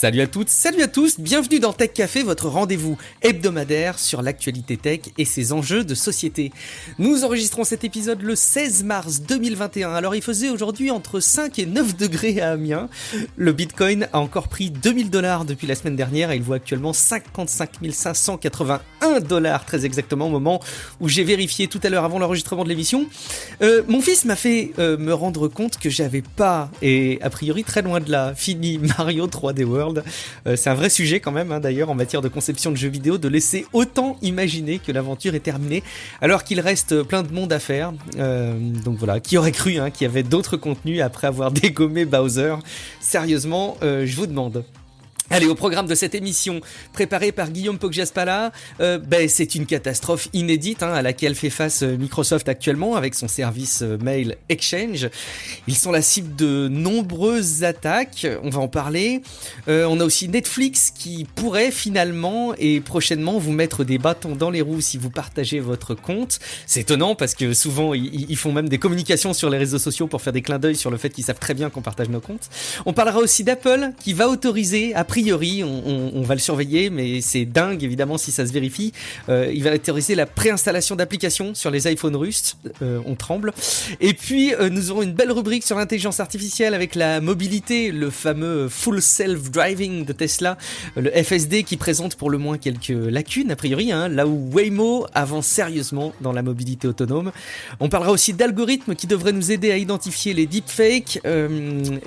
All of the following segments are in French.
Salut à toutes, salut à tous, bienvenue dans Tech Café, votre rendez-vous hebdomadaire sur l'actualité tech et ses enjeux de société. Nous enregistrons cet épisode le 16 mars 2021, alors il faisait aujourd'hui entre 5 et 9 degrés à Amiens. Le Bitcoin a encore pris $2000 depuis la semaine dernière et il vaut actuellement 55 581 $, très exactement au moment où j'ai vérifié tout à l'heure avant l'enregistrement de l'émission. Mon fils m'a fait me rendre compte que j'avais pas, et a priori très loin de là, fini Mario 3D World. C'est un vrai sujet quand même, d'ailleurs, en matière de conception de jeux vidéo, de laisser autant imaginer que l'aventure est terminée, alors qu'il reste plein de monde à faire. Donc voilà, qui aurait cru qu'il y avait d'autres contenus après avoir dégommé Bowser? Sérieusement, je vous demande. Allez, au programme de cette émission préparée par Guillaume Poggiaspala, c'est une catastrophe inédite à laquelle fait face Microsoft actuellement avec son service mail Exchange. Ils sont la cible de nombreuses attaques, on va en parler. On a aussi Netflix qui pourrait finalement et prochainement vous mettre des bâtons dans les roues si vous partagez votre compte. C'est étonnant parce que souvent ils font même des communications sur les réseaux sociaux pour faire des clins d'œil sur le fait qu'ils savent très bien qu'on partage nos comptes. On parlera aussi d'Apple qui va autoriser, a priori, on va le surveiller, mais c'est dingue évidemment si ça se vérifie. Il va autoriser la préinstallation d'applications sur les iPhones russes. On tremble. Et puis nous aurons une belle rubrique sur l'intelligence artificielle avec la mobilité, le fameux Full Self Driving de Tesla, le FSD qui présente pour le moins quelques lacunes a priori, là où Waymo avance sérieusement dans la mobilité autonome. On parlera aussi d'algorithmes qui devraient nous aider à identifier les deepfakes.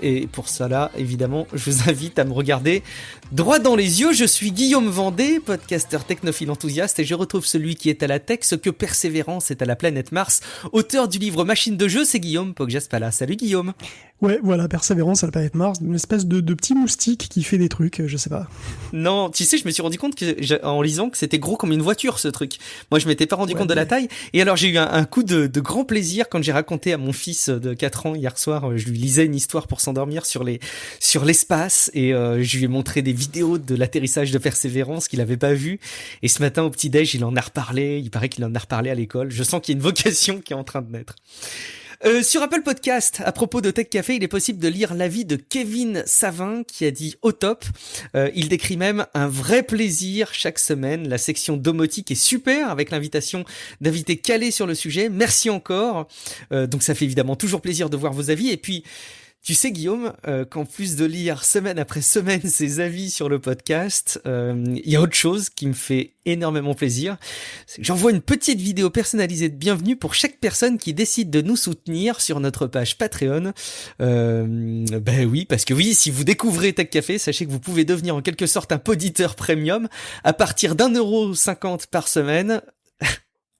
Et pour cela, évidemment, je vous invite à me regarder droit dans les yeux. Je suis Guillaume Vendée, podcasteur technophile enthousiaste, et je retrouve celui qui est à la tech, ce que Persévérance est à la planète Mars. Auteur du livre Machine de jeu, c'est Guillaume Poggiaspala. Salut Guillaume. Ouais, voilà, Persévérance à la planète Mars, une espèce de petit moustique qui fait des trucs, je sais pas. Non, tu sais, je me suis rendu compte en lisant que c'était gros comme une voiture, ce truc. Moi, je m'étais pas rendu compte de la taille. Et alors, j'ai eu un coup de grand plaisir quand j'ai raconté à mon fils de 4 ans hier soir, je lui lisais une histoire pour s'endormir sur l'espace, et je lui ai montré des vidéos de l'atterrissage de Persévérance qu'il avait pas vu. Et ce matin, au petit-déj, il en a reparlé. Il paraît qu'il en a reparlé à l'école. Je sens qu'il y a une vocation qui est en train de naître. Sur Apple Podcast, à propos de Tech Café, il est possible de lire l'avis de Kevin Savin qui a dit au top. Il décrit même un vrai plaisir chaque semaine. La section domotique est super avec l'invitation d'invités calés sur le sujet. Merci encore. Donc ça fait évidemment toujours plaisir de voir vos avis. Et puis, tu sais Guillaume, qu'en plus de lire semaine après semaine ces avis sur le podcast, il y a autre chose qui me fait énormément plaisir. J'envoie une petite vidéo personnalisée de bienvenue pour chaque personne qui décide de nous soutenir sur notre page Patreon. Oui, parce que oui, si vous découvrez Tech Café, sachez que vous pouvez devenir en quelque sorte un poditeur premium à partir d'1,50€ par semaine.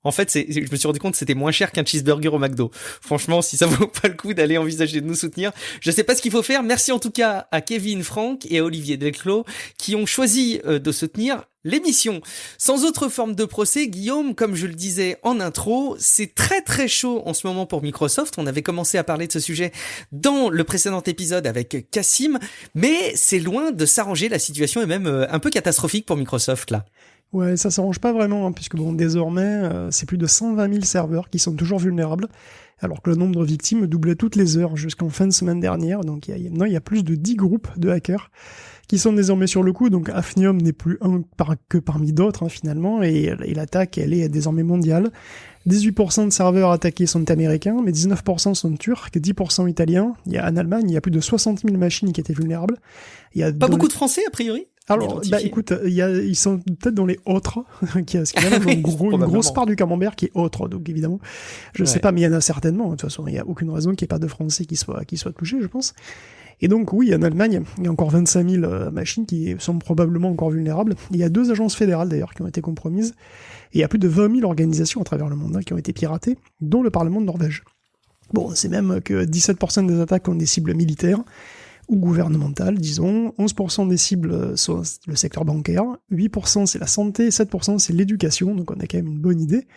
En fait, je me suis rendu compte que c'était moins cher qu'un cheeseburger au McDo. Franchement, si ça vaut pas le coup d'aller envisager de nous soutenir, je sais pas ce qu'il faut faire. Merci en tout cas à Kevin Franck et à Olivier Delclos qui ont choisi de soutenir l'émission. Sans autre forme de procès, Guillaume, comme je le disais en intro, c'est très très chaud en ce moment pour Microsoft. On avait commencé à parler de ce sujet dans le précédent épisode avec Cassim, mais c'est loin de s'arranger. La situation est même un peu catastrophique pour Microsoft là. Ouais, ça s'arrange pas vraiment, puisque désormais, c'est plus de 120 000 serveurs qui sont toujours vulnérables, alors que le nombre de victimes doublait toutes les heures jusqu'en fin de semaine dernière. Donc il y a plus de 10 groupes de hackers qui sont désormais sur le coup. Donc Hafnium n'est plus un que parmi d'autres finalement, et l'attaque elle est désormais mondiale. 18% de serveurs attaqués sont américains, mais 19% sont turcs, 10% italiens. En Allemagne, il y a plus de 60 000 machines qui étaient vulnérables. Pas beaucoup de Français a priori. Alors, écoute, ils sont peut-être dans les autres, qui a une grosse part du camembert qui est autre, donc évidemment, je sais pas, mais il y en a certainement. De toute façon, il y a aucune raison qu'il n'y ait pas de Français qui soient touchés, je pense. Et donc, oui, en Allemagne, il y a encore 25 000 machines qui sont probablement encore vulnérables. Il y a 2 agences fédérales, d'ailleurs, qui ont été compromises. Et il y a plus de 20 000 organisations à travers le monde qui ont été piratées, dont le Parlement de Norvège. Bon, c'est même que 17% des attaques ont des cibles militaires, ou gouvernementales, disons. 11% des cibles sont le secteur bancaire, 8% c'est la santé, 7% c'est l'éducation, donc on a quand même une bonne idée.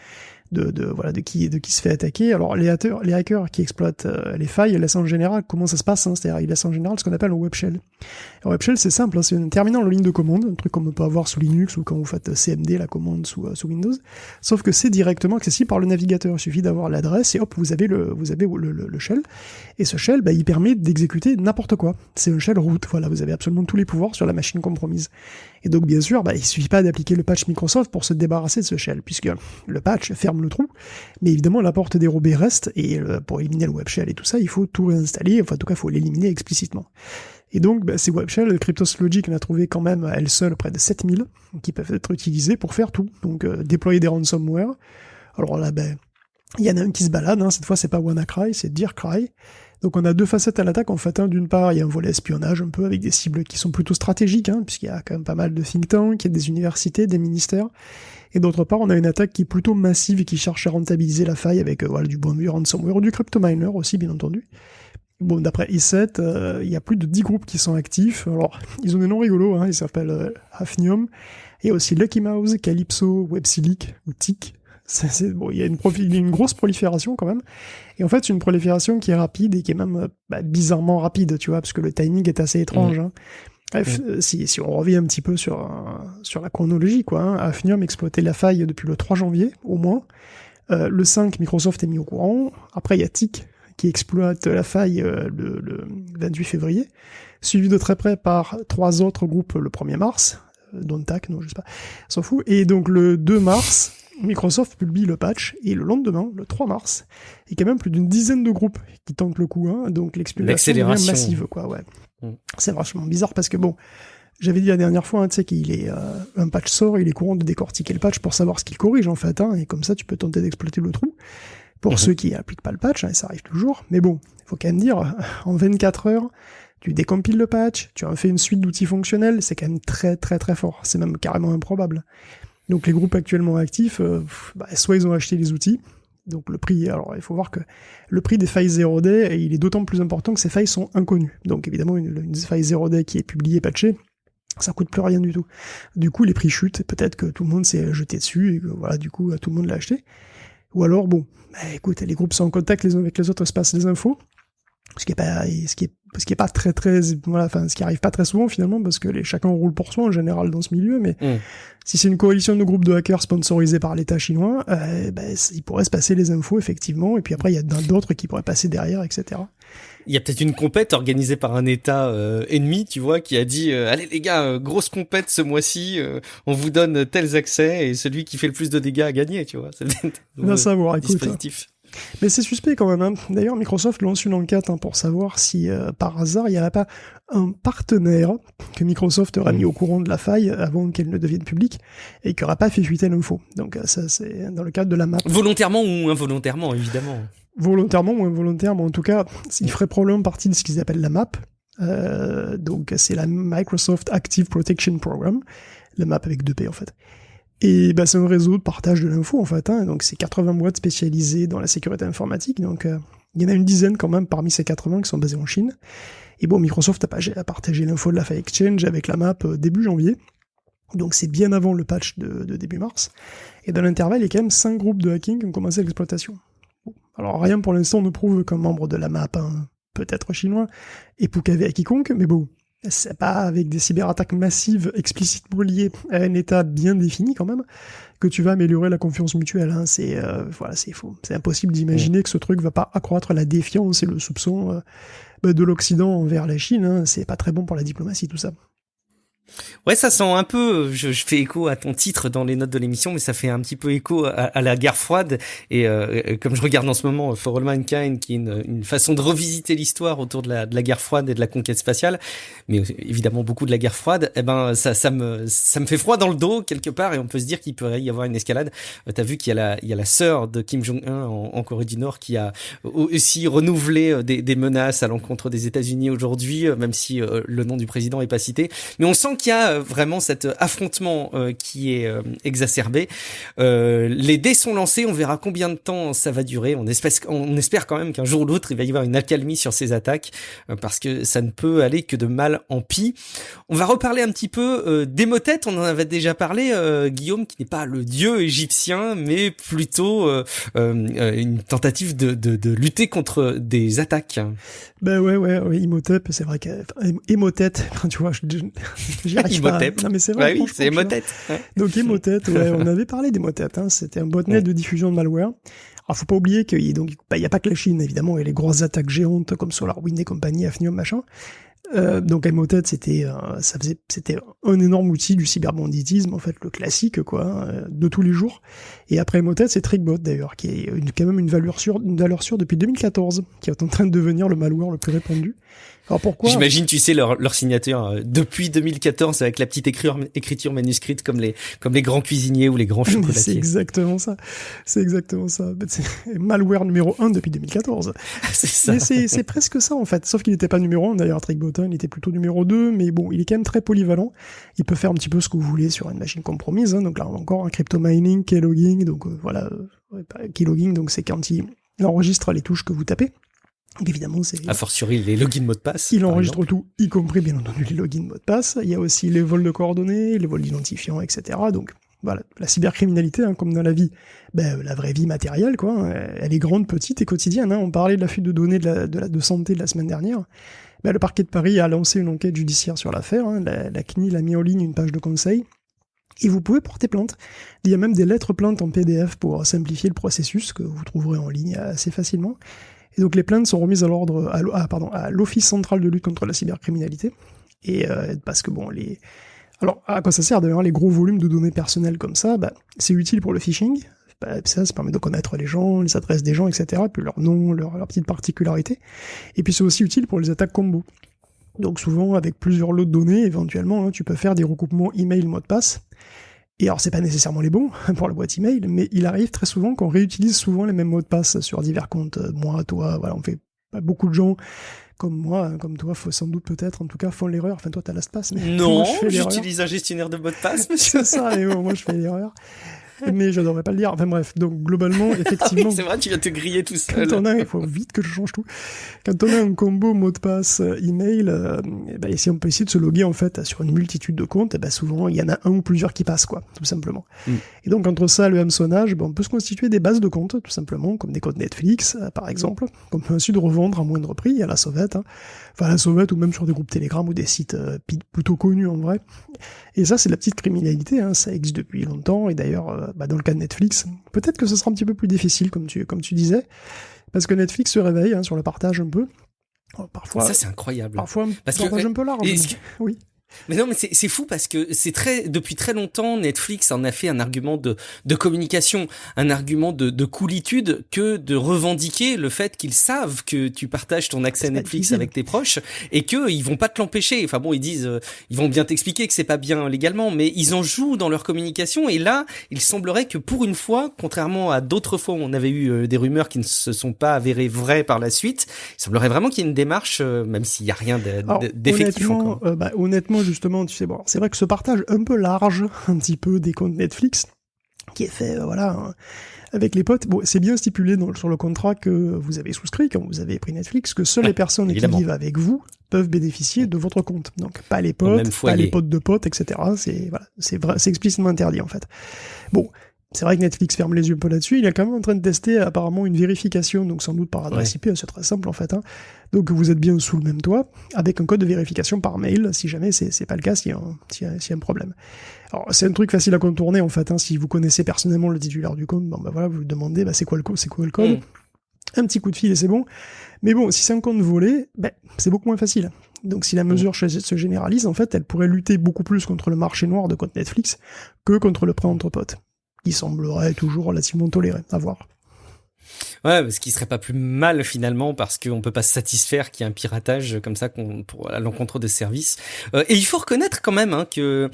de qui se fait attaquer. Alors les hackers qui exploitent les failles laissent en général comment ça se passe, hein, c'est-à-dire ils laissent en général ce qu'on appelle un web shell. Un web shell c'est simple, hein, c'est un terminal en ligne de commande, un truc qu'on peut avoir sous Linux ou quand vous faites CMD la commande sous Windows, sauf que c'est directement accessible par le navigateur. Il suffit d'avoir l'adresse et hop vous avez le shell, et ce shell il permet d'exécuter n'importe quoi. C'est un shell root, voilà, vous avez absolument tous les pouvoirs sur la machine compromise. Et donc bien sûr, il suffit pas d'appliquer le patch Microsoft pour se débarrasser de ce shell, puisque le patch ferme le trou, mais évidemment la porte dérobée reste, et pour éliminer le web shell et tout ça, il faut tout réinstaller, enfin en tout cas il faut l'éliminer explicitement. Et donc ces web shells, Cryptoslogic en a trouvé quand même à elle seule près de 7000 qui peuvent être utilisés pour faire tout, donc déployer des ransomware. Alors là, il y en a un qui se balade, hein, cette fois c'est pas WannaCry, c'est DearCry. Donc on a deux facettes à l'attaque en fait. D'une part, il y a un volet espionnage un peu avec des cibles qui sont plutôt stratégiques, hein, puisqu'il y a quand même pas mal de think tanks, il y a des universités, des ministères. Et d'autre part, on a une attaque qui est plutôt massive et qui cherche à rentabiliser la faille avec du bon vieux ransomware ou du cryptominer aussi, bien entendu. Bon, d'après E7, il y a plus de 10 groupes qui sont actifs. Alors, ils ont des noms rigolos, hein, ils s'appellent Hafnium. Il y a aussi Lucky Mouse, Calypso, WebSilic ou TIC. Il y a une grosse prolifération quand même. Et en fait, c'est une prolifération qui est rapide et qui est même bizarrement rapide, tu vois, parce que le timing est assez étrange. Hein. Bref, si on revient un petit peu sur la chronologie, quoi, hein, Hafnium exploitait la faille depuis le 3 janvier, au moins. Le 5, Microsoft est mis au courant. Après, il y a TIC qui exploite la faille le 28 février, suivi de très près par 3 autres groupes le 1er mars. Dontac, non, je sais pas, s'en fout. Et donc le 2 mars, Microsoft publie le patch, et le lendemain, le 3 mars, il y a quand même plus d'une dizaine de groupes qui tentent le coup, hein, donc l'exploitation devient massive, quoi, ouais. C'est vachement bizarre parce que bon, j'avais dit la dernière fois, hein, tu sais qu'il est, un patch sort, il est courant de décortiquer le patch pour savoir ce qu'il corrige, en fait, hein, et comme ça, tu peux tenter d'exploiter le trou. Pour ceux qui appliquent pas le patch, hein, et ça arrive toujours, mais bon, il faut quand même dire, en 24 heures, tu décompiles le patch, tu en fais une suite d'outils fonctionnels, c'est quand même très très très fort, c'est même carrément improbable. Donc les groupes actuellement actifs, soit ils ont acheté les outils, donc le prix, alors il faut voir que le prix des failles 0D, il est d'autant plus important que ces failles sont inconnues. Donc évidemment, une faille 0D qui est publiée, patchée, ça coûte plus rien du tout. Du coup, les prix chutent, et peut-être que tout le monde s'est jeté dessus, et que voilà, du coup, tout le monde l'a acheté. Ou alors, bon, écoute, les groupes sont en contact les uns avec les autres, se passent des infos, ce qui est pas très très, voilà, enfin, ce qui arrive pas très souvent finalement, parce que chacun roule pour soi en général dans ce milieu, mais si c'est une coalition de groupes de hackers sponsorisés par l'État chinois, il pourrait se passer les infos effectivement, et puis après il y a d'autres qui pourraient passer derrière, etc. Il y a peut-être une compète organisée par un État ennemi, tu vois, qui a dit allez les gars, grosse compète ce mois-ci, on vous donne tels accès, et celui qui fait le plus de dégâts a gagné, tu vois. C'est va savoir, écoute. Dispositif. Mais c'est suspect quand même, hein. D'ailleurs, Microsoft lance une enquête, hein, pour savoir si, par hasard, il n'y aurait pas un partenaire que Microsoft aurait mis au courant de la faille avant qu'elle ne devienne publique, et qui n'aurait pas fait fuiter l'info. Donc ça, c'est dans le cadre de la map. Volontairement ou involontairement, évidemment. Volontairement ou involontairement, en tout cas, il ferait probablement partie de ce qu'ils appellent la MAP. Donc c'est la Microsoft Active Protection Program, la MAP avec 2 P en fait. Et c'est un réseau de partage de l'info en fait, hein. Donc c'est 80 boîtes spécialisées dans la sécurité informatique, donc il y en a une dizaine quand même parmi ces 80 qui sont basées en Chine. Et bon, Microsoft a partagé l'info de la faille Exchange avec la map début janvier, donc c'est bien avant le patch de début mars. Et dans l'intervalle, il y a quand même 5 groupes de hacking qui ont commencé l'exploitation. Bon. Alors rien pour l'instant ne prouve qu'un membre de la map, hein, peut-être chinois, est poucavé à quiconque, mais bon, c'est pas avec des cyberattaques massives explicitement liées à un état bien défini quand même que tu vas améliorer la confiance mutuelle, hein. C'est faux. C'est impossible d'imaginer que ce truc va pas accroître la défiance et le soupçon de l'Occident envers la Chine, hein. C'est pas très bon pour la diplomatie tout ça. Ouais, ça sent un peu, je fais écho à ton titre dans les notes de l'émission, mais ça fait un petit peu écho à la guerre froide, et comme je regarde en ce moment For All Mankind, qui est une façon de revisiter l'histoire autour de la guerre froide et de la conquête spatiale, mais évidemment beaucoup de la guerre froide, ça me fait froid dans le dos quelque part, et on peut se dire qu'il pourrait y avoir une escalade. T'as vu qu'il y a la sœur de Kim Jong-un en Corée du Nord qui a aussi renouvelé des menaces à l'encontre des États-Unis aujourd'hui, même si le nom du président est pas cité, mais on sent qu'il y a vraiment cet affrontement qui est exacerbé. Les dés sont lancés, on verra combien de temps ça va durer. On espère quand même qu'un jour ou l'autre, il va y avoir une accalmie sur ces attaques, parce que ça ne peut aller que de mal en pis. On va reparler un petit peu d'Emotep, on en avait déjà parlé, Guillaume, qui n'est pas le dieu égyptien, mais plutôt une tentative de lutter contre des attaques. Ben ouais, Imhotep, c'est vrai qu'Emotep, tu vois, j'y arrive pas. Non, mais c'est vrai. Bah oui, c'est Emotep. Ouais. Donc Emotep, ouais, on avait parlé d'Emotep, hein, c'était un botnet de diffusion de malware. Alors faut pas oublier qu'il y a pas que la Chine, évidemment, et les grosses attaques géantes comme SolarWinds et compagnie, Hafnium, machin. Donc Emotep, c'était un énorme outil du cyberbanditisme, en fait, le classique, quoi, de tous les jours. Et après Emotep, c'est Trickbot, d'ailleurs, qui est quand même une valeur sûre depuis 2014, qui est en train de devenir le malware le plus répandu. Alors pourquoi? J'imagine, tu sais, leur signature depuis 2014 avec la petite écriture manuscrite comme les grands cuisiniers ou les grands chocolatiers. C'est exactement ça. C'est malware numéro 1 depuis 2014. C'est ça. Mais c'est presque ça, en fait. Sauf qu'il n'était pas numéro 1, d'ailleurs, Trickbot, il était plutôt numéro 2, mais bon, il est quand même très polyvalent. Il peut faire un petit peu ce que vous voulez sur une machine compromise, hein. Donc là, encore un crypto mining, keylogging, donc voilà, keylogging, donc c'est quand il enregistre les touches que vous tapez. Donc évidemment, c'est... A fortiori, les logins mots de passe. Il enregistre tout, y compris bien entendu les logins mots de passe. Il y a aussi les vols de coordonnées, les vols d'identifiants, etc. Donc voilà, la cybercriminalité, hein, comme dans la vie, la vraie vie matérielle, quoi, elle est grande, petite et quotidienne. Hein. On parlait de la fuite de données de santé de la semaine dernière. Le parquet de Paris a lancé une enquête judiciaire sur l'affaire. Hein. La CNIL a mis en ligne une page de conseil. Et vous pouvez porter plainte. Il y a même des lettres plaintes en PDF pour simplifier le processus que vous trouverez en ligne assez facilement. Et donc les plaintes sont remises à l'Office central de lutte contre la cybercriminalité. Et parce que bon, alors à quoi ça sert d'ailleurs, les gros volumes de données personnelles comme ça, c'est utile pour le phishing. Ça permet de connaître les gens, les adresses des gens, etc. Puis leur nom, leur petite particularité. Et puis c'est aussi utile pour les attaques combo. Donc souvent, avec plusieurs lots de données, éventuellement, hein, tu peux faire des recoupements email mot de passe. Et alors, c'est pas nécessairement les bons pour la boîte email, mais il arrive très souvent qu'on réutilise souvent les mêmes mots de passe sur divers comptes. Moi, toi, voilà, on fait beaucoup de gens comme moi, comme toi, faut sans doute peut-être, en tout cas, font l'erreur. Enfin, toi, t'as l'espace, mais non, j'utilise un gestionnaire de mots de passe, monsieur. C'est ça, et moi, je fais l'erreur. Mais je devrais pas le dire. Enfin bref, donc globalement, effectivement... Oui, c'est vrai, tu viens te griller tout seul. Il faut vite que je change tout. Quand on a un combo mot de passe email, si on peut essayer de se loguer en fait sur une multitude de comptes, souvent il y en a un ou plusieurs qui passent, quoi, tout simplement. Et donc entre ça, le hameçonnage, on peut se constituer des bases de comptes, tout simplement, comme des comptes Netflix, par exemple, qu'on peut ensuite revendre à moindre prix à la sauvette, hein. Enfin à la sauvette ou même sur des groupes Telegram ou des sites plutôt connus en vrai. Et ça, c'est de la petite criminalité, hein, ça existe depuis longtemps, et d'ailleurs, dans le cas de Netflix, peut-être que ce sera un petit peu plus difficile, comme tu disais, parce que Netflix se réveille sur le partage un peu. Parfois, ça, c'est incroyable. Parfois, un partage un peu large. Oui. Mais non, mais c'est fou parce que depuis très longtemps, Netflix en a fait un argument de communication, un argument de coolitude, que de revendiquer le fait qu'ils savent que tu partages ton accès Netflix avec tes proches et que ils vont pas te l'empêcher. Enfin bon, ils disent, ils vont bien t'expliquer que c'est pas bien légalement, mais ils en jouent dans leur communication. Et là, il semblerait que pour une fois, contrairement à d'autres fois où on avait eu des rumeurs qui ne se sont pas avérées vraies par la suite, il semblerait vraiment qu'il y ait une démarche, même s'il y a rien d'effectif encore. Honnêtement, justement, tu sais, bon, c'est vrai que ce partage un peu large, un petit peu des comptes Netflix, qui est fait, avec les potes, bon, c'est bien stipulé sur le contrat que vous avez souscrit quand vous avez pris Netflix, que seules les personnes qui vivent avec vous peuvent bénéficier de votre compte. Donc, pas les potes, pas les potes de potes, etc. C'est explicitement interdit, en fait. Bon. C'est vrai que Netflix ferme les yeux un peu là-dessus. Il est quand même en train de tester apparemment une vérification, donc sans doute par adresse IP, c'est très simple en fait. Hein. Donc vous êtes bien sous le même toit, avec un code de vérification par mail, si jamais c'est pas le cas, s'il y a un problème. Alors c'est un truc facile à contourner en fait. Hein. Si vous connaissez personnellement le titulaire du compte, vous lui demandez c'est quoi le code. Un petit coup de fil et c'est bon. Mais bon, si c'est un compte volé, c'est beaucoup moins facile. Donc si la mesure se généralise, en fait, elle pourrait lutter beaucoup plus contre le marché noir de compte Netflix que contre le prêt entre potes, qui semblerait toujours relativement toléré, à voir. Ouais, ce qui serait pas plus mal finalement parce qu'on peut pas se satisfaire qu'il y ait un piratage comme ça à l'encontre des services. Et il faut reconnaître quand même que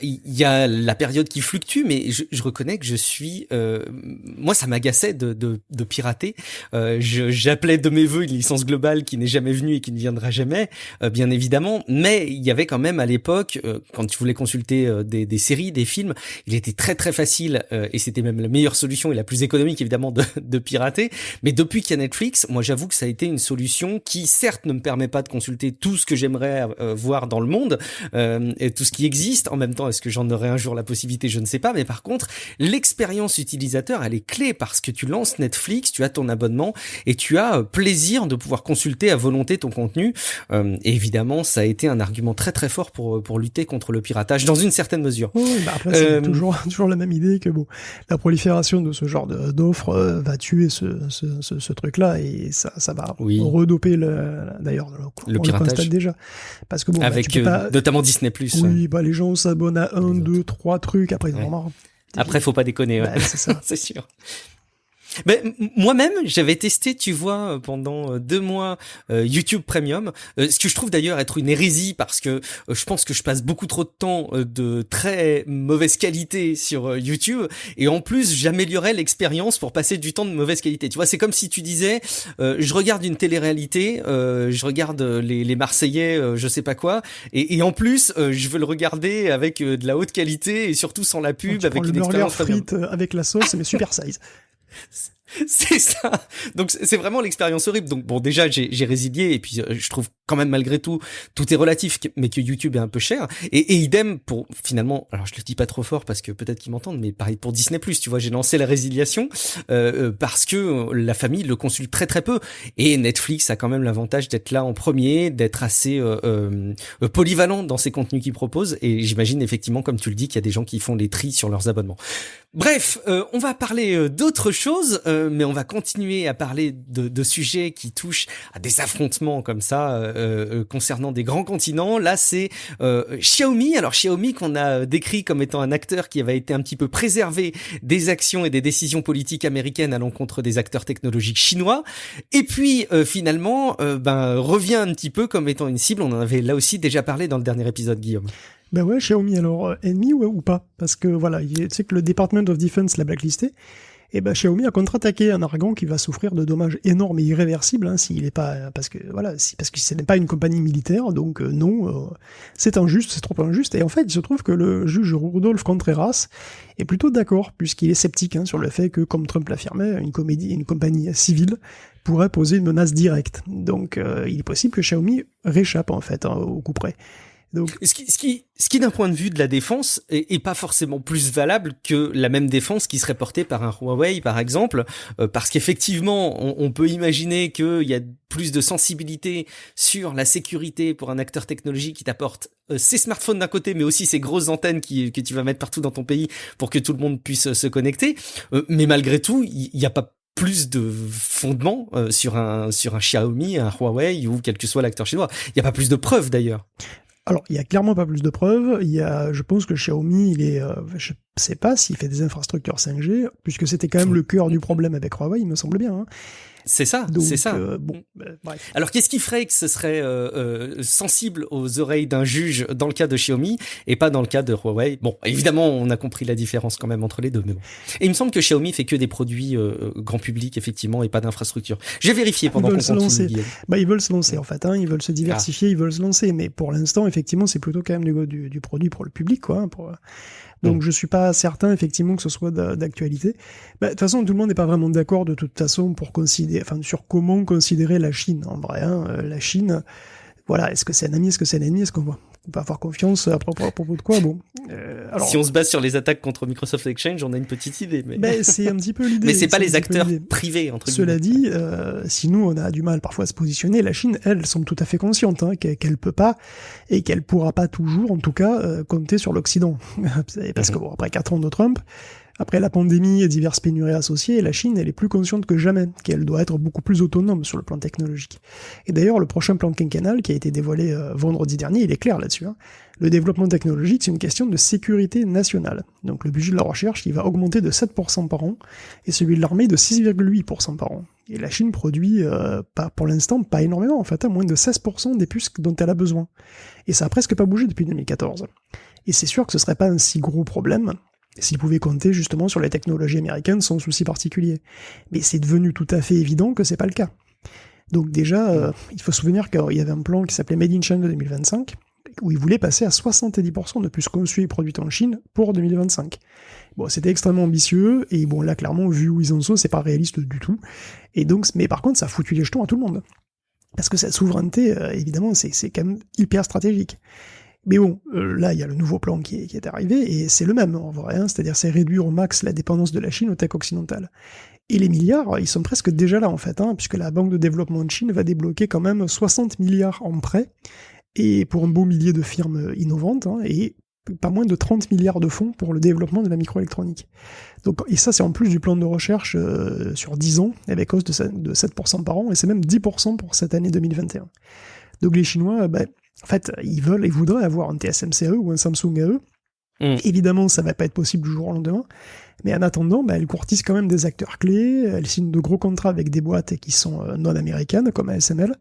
il y a la période qui fluctue, mais je reconnais que je suis, moi ça m'agaçait de pirater. J'appelais de mes vœux une licence globale qui n'est jamais venue et qui ne viendra jamais, bien évidemment. Mais il y avait quand même à l'époque, quand tu voulais consulter des séries, des films, il était très très facile et c'était même la meilleure solution et la plus économique évidemment de pirater. Mais depuis qu'il y a Netflix, moi j'avoue que ça a été une solution qui certes ne me permet pas de consulter tout ce que j'aimerais voir dans le monde et tout ce qui existe. En même temps, est-ce que j'en aurai un jour la possibilité? Je ne sais pas. Mais par contre, l'expérience utilisateur, elle est clé parce que tu lances Netflix, tu as ton abonnement et tu as plaisir de pouvoir consulter à volonté ton contenu. Et évidemment, ça a été un argument très très fort pour lutter contre le piratage dans une certaine mesure. Oui, après c'est toujours la même idée que bon, la prolifération de ce genre d'offres va tuer ce truc-là et ça va redoper d'ailleurs le on piratage. Le constate déjà parce que bon, avec tu peux pas... notamment Disney+. Oui, les gens s'abonnent à 1, 2, 3 trucs après ils en ont marre. Après faut pas déconner, c'est ça. C'est sûr. Mais moi-même, j'avais testé, tu vois, pendant 2 mois YouTube Premium, ce que je trouve d'ailleurs être une hérésie parce que je pense que je passe beaucoup trop de temps de très mauvaise qualité sur YouTube et en plus j'améliorais l'expérience pour passer du temps de mauvaise qualité. Tu vois, c'est comme si tu disais, je regarde une télé-réalité, je regarde les Marseillais, je sais pas quoi, et en plus je veux le regarder avec de la haute qualité et surtout sans la pub, avec une expérience frite avec la sauce, mais super size. C'est ça. Donc c'est vraiment l'expérience horrible. Donc bon, déjà j'ai résilié et puis je trouve quand même malgré tout est relatif, mais que YouTube est un peu cher. Et idem pour finalement. Alors je le dis pas trop fort parce que peut-être qu'ils m'entendent, mais pareil pour Disney+. Tu vois, j'ai lancé la résiliation parce que la famille le consulte très très peu. Et Netflix a quand même l'avantage d'être là en premier, d'être assez polyvalent dans ses contenus qu'il propose. Et j'imagine effectivement, comme tu le dis, qu'il y a des gens qui font les tris sur leurs abonnements. Bref, on va parler d'autres choses, mais on va continuer à parler de sujets qui touchent à des affrontements comme ça concernant des grands continents. Là, c'est Xiaomi. Alors Xiaomi qu'on a décrit comme étant un acteur qui avait été un petit peu préservé des actions et des décisions politiques américaines à l'encontre des acteurs technologiques chinois. Et puis finalement, revient un petit peu comme étant une cible. On en avait là aussi déjà parlé dans le dernier épisode, Guillaume. Ben ouais, Xiaomi, alors ennemi ou pas? Parce que voilà, tu sais que le Department of Defense l'a blacklisté, et ben Xiaomi a contre-attaqué un Argan qui va souffrir de dommages énormes et irréversibles s'il est pas, parce que ce n'est pas une compagnie militaire, donc c'est injuste, c'est trop injuste. Et en fait, il se trouve que le juge Rudolf Contreras est plutôt d'accord, puisqu'il est sceptique sur le fait que, comme Trump l'affirmait, une compagnie civile pourrait poser une menace directe. Donc il est possible que Xiaomi réchappe en fait au coup près. Donc... Ce qui d'un point de vue de la défense est pas forcément plus valable que la même défense qui serait portée par un Huawei par exemple, parce qu'effectivement on peut imaginer qu'il y a plus de sensibilité sur la sécurité pour un acteur technologique qui t'apporte ses smartphones d'un côté mais aussi ses grosses antennes que tu vas mettre partout dans ton pays pour que tout le monde puisse se connecter, mais malgré tout il y a pas plus de fondement sur un Xiaomi, un Huawei ou quel que soit l'acteur chinois. Il y a pas plus de preuves d'ailleurs. Alors, il y a clairement pas plus de preuves. Je pense que Xiaomi, je sais pas s'il fait des infrastructures 5G, puisque c'était quand même le cœur du problème avec Huawei, il me semble bien. C'est ça, donc, c'est ça. Bref. Alors, qu'est-ce qui ferait que ce serait sensible aux oreilles d'un juge dans le cas de Xiaomi et pas dans le cas de Huawei? Bon, évidemment, on a compris la différence quand même entre les deux, mais bon. Et il me semble que Xiaomi fait que des produits grand public, effectivement, et pas d'infrastructure. J'ai vérifié pendant qu'on continue. Ils veulent se lancer, en fait. Ils veulent se diversifier, Ils veulent se lancer. Mais pour l'instant, effectivement, c'est plutôt quand même du produit pour le public, quoi. Donc je suis pas certain effectivement que ce soit d'actualité. De toute façon, tout le monde n'est pas vraiment d'accord de toute façon sur comment considérer la Chine en vrai. La Chine, voilà, est-ce que c'est un ami, est-ce que c'est un ennemi, est-ce qu'on peut avoir confiance à propos de quoi? Bon, alors, si on se base sur les attaques contre Microsoft Exchange, on a une petite idée. Mais c'est un petit peu l'idée. Mais c'est pas les acteurs privés entre guillemets. Cela dit, si nous on a du mal parfois à se positionner, la Chine, elles sont tout à fait conscientes qu'elle peut pas et qu'elle pourra pas toujours, en tout cas, compter sur l'Occident. Parce que bon, après 4 ans de Trump, Après la pandémie et diverses pénuries associées, la Chine elle est plus consciente que jamais qu'elle doit être beaucoup plus autonome sur le plan technologique. Et d'ailleurs, le prochain plan quinquennal qui a été dévoilé vendredi dernier, il est clair là-dessus. Le développement technologique, c'est une question de sécurité nationale. Donc le budget de la recherche, il va augmenter de 7% par an, et celui de l'armée de 6,8% par an. Et la Chine produit, pour l'instant, pas énormément, en fait, moins de 16% des puces dont elle a besoin. Et ça a presque pas bougé depuis 2014. Et c'est sûr que ce serait pas un si gros problème s'ils pouvaient compter justement sur les technologies américaines sans souci particulier. Mais c'est devenu tout à fait évident que c'est pas le cas. Donc déjà, il faut se souvenir qu'il y avait un plan qui s'appelait Made in China 2025, où ils voulaient passer à 70% de puces conçues et produites en Chine pour 2025. Bon, c'était extrêmement ambitieux, et bon, là, clairement, vu où ils en sont, c'est pas réaliste du tout. Et donc, mais par contre, ça a foutu les jetons à tout le monde. Parce que cette souveraineté, évidemment, c'est quand même hyper stratégique. Mais bon, là, il y a le nouveau plan qui est arrivé, et c'est le même, en vrai, c'est-à-dire c'est réduire au max la dépendance de la Chine aux tech occidentales. Et les milliards, ils sont presque déjà là, en fait, puisque la Banque de développement de Chine va débloquer quand même 60 milliards en prêts, et pour un beau millier de firmes innovantes, et pas moins de 30 milliards de fonds pour le développement de la microélectronique. Donc, et ça, c'est en plus du plan de recherche sur 10 ans, avec hausse de 7% par an, et c'est même 10% pour cette année 2021. Donc les Chinois, en fait, ils voudraient avoir un TSMC à eux ou un Samsung à eux. Évidemment, ça va pas être possible du jour au lendemain, mais en attendant, elles courtisent quand même des acteurs clés, elles signent de gros contrats avec des boîtes qui sont non américaines, comme ASML.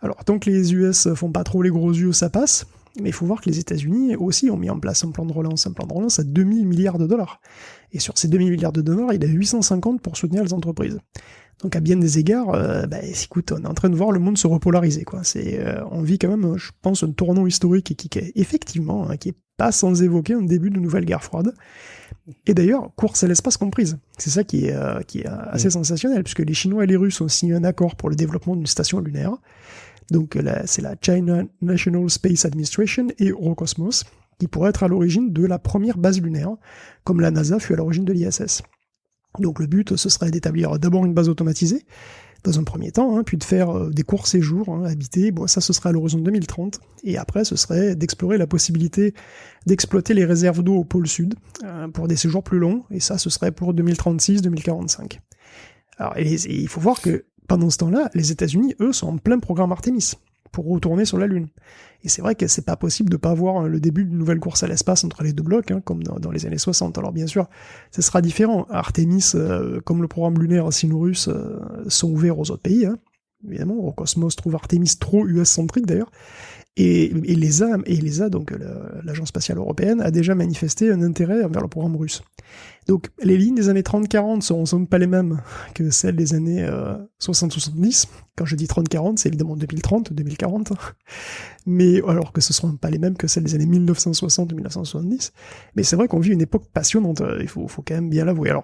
Alors, tant que les US font pas trop les gros yeux, ça passe, mais il faut voir que les États-Unis aussi ont mis en place un plan de relance à 2000 milliards de dollars. Et sur ces 2000 milliards de dollars, il y a 850 pour soutenir les entreprises. Donc à bien des égards, écoute, on est en train de voir le monde se repolariser, quoi. On vit quand même, je pense, un tournant historique qui est effectivement, qui est pas sans évoquer un début de nouvelle guerre froide. Et d'ailleurs, course à l'espace comprise. C'est ça qui est assez sensationnel, puisque les Chinois et les Russes ont signé un accord pour le développement d'une station lunaire. Donc c'est la China National Space Administration et Roscosmos, qui pourrait être à l'origine de la première base lunaire, comme la NASA fut à l'origine de l'ISS. Donc le but, ce serait d'établir d'abord une base automatisée, dans un premier temps, puis de faire des courts séjours habités. Bon, ça, ce serait à l'horizon 2030. Et après, ce serait d'explorer la possibilité d'exploiter les réserves d'eau au pôle sud pour des séjours plus longs. Et ça, ce serait pour 2036-2045. Alors, il faut voir que pendant ce temps-là, les États-Unis, eux, sont en plein programme Artemis pour retourner sur la Lune. Et c'est vrai que c'est pas possible de pas avoir le début d'une nouvelle course à l'espace entre les deux blocs, comme dans les années 60. Alors bien sûr, ce sera différent. Artemis, comme le programme lunaire sino-russe, sont ouverts aux autres pays, évidemment. Roscosmos trouve Artemis trop US-centrique d'ailleurs. Et l'ESA, donc l'Agence spatiale européenne, a déjà manifesté un intérêt envers le programme russe. Donc les lignes des années 30-40 seront sans doute pas les mêmes que celles des années 60-70. Quand je dis 30-40, c'est évidemment 2030-2040. Mais alors que ce seront pas les mêmes que celles des années 1960-1970. Mais c'est vrai qu'on vit une époque passionnante, il faut quand même bien l'avouer. Alors,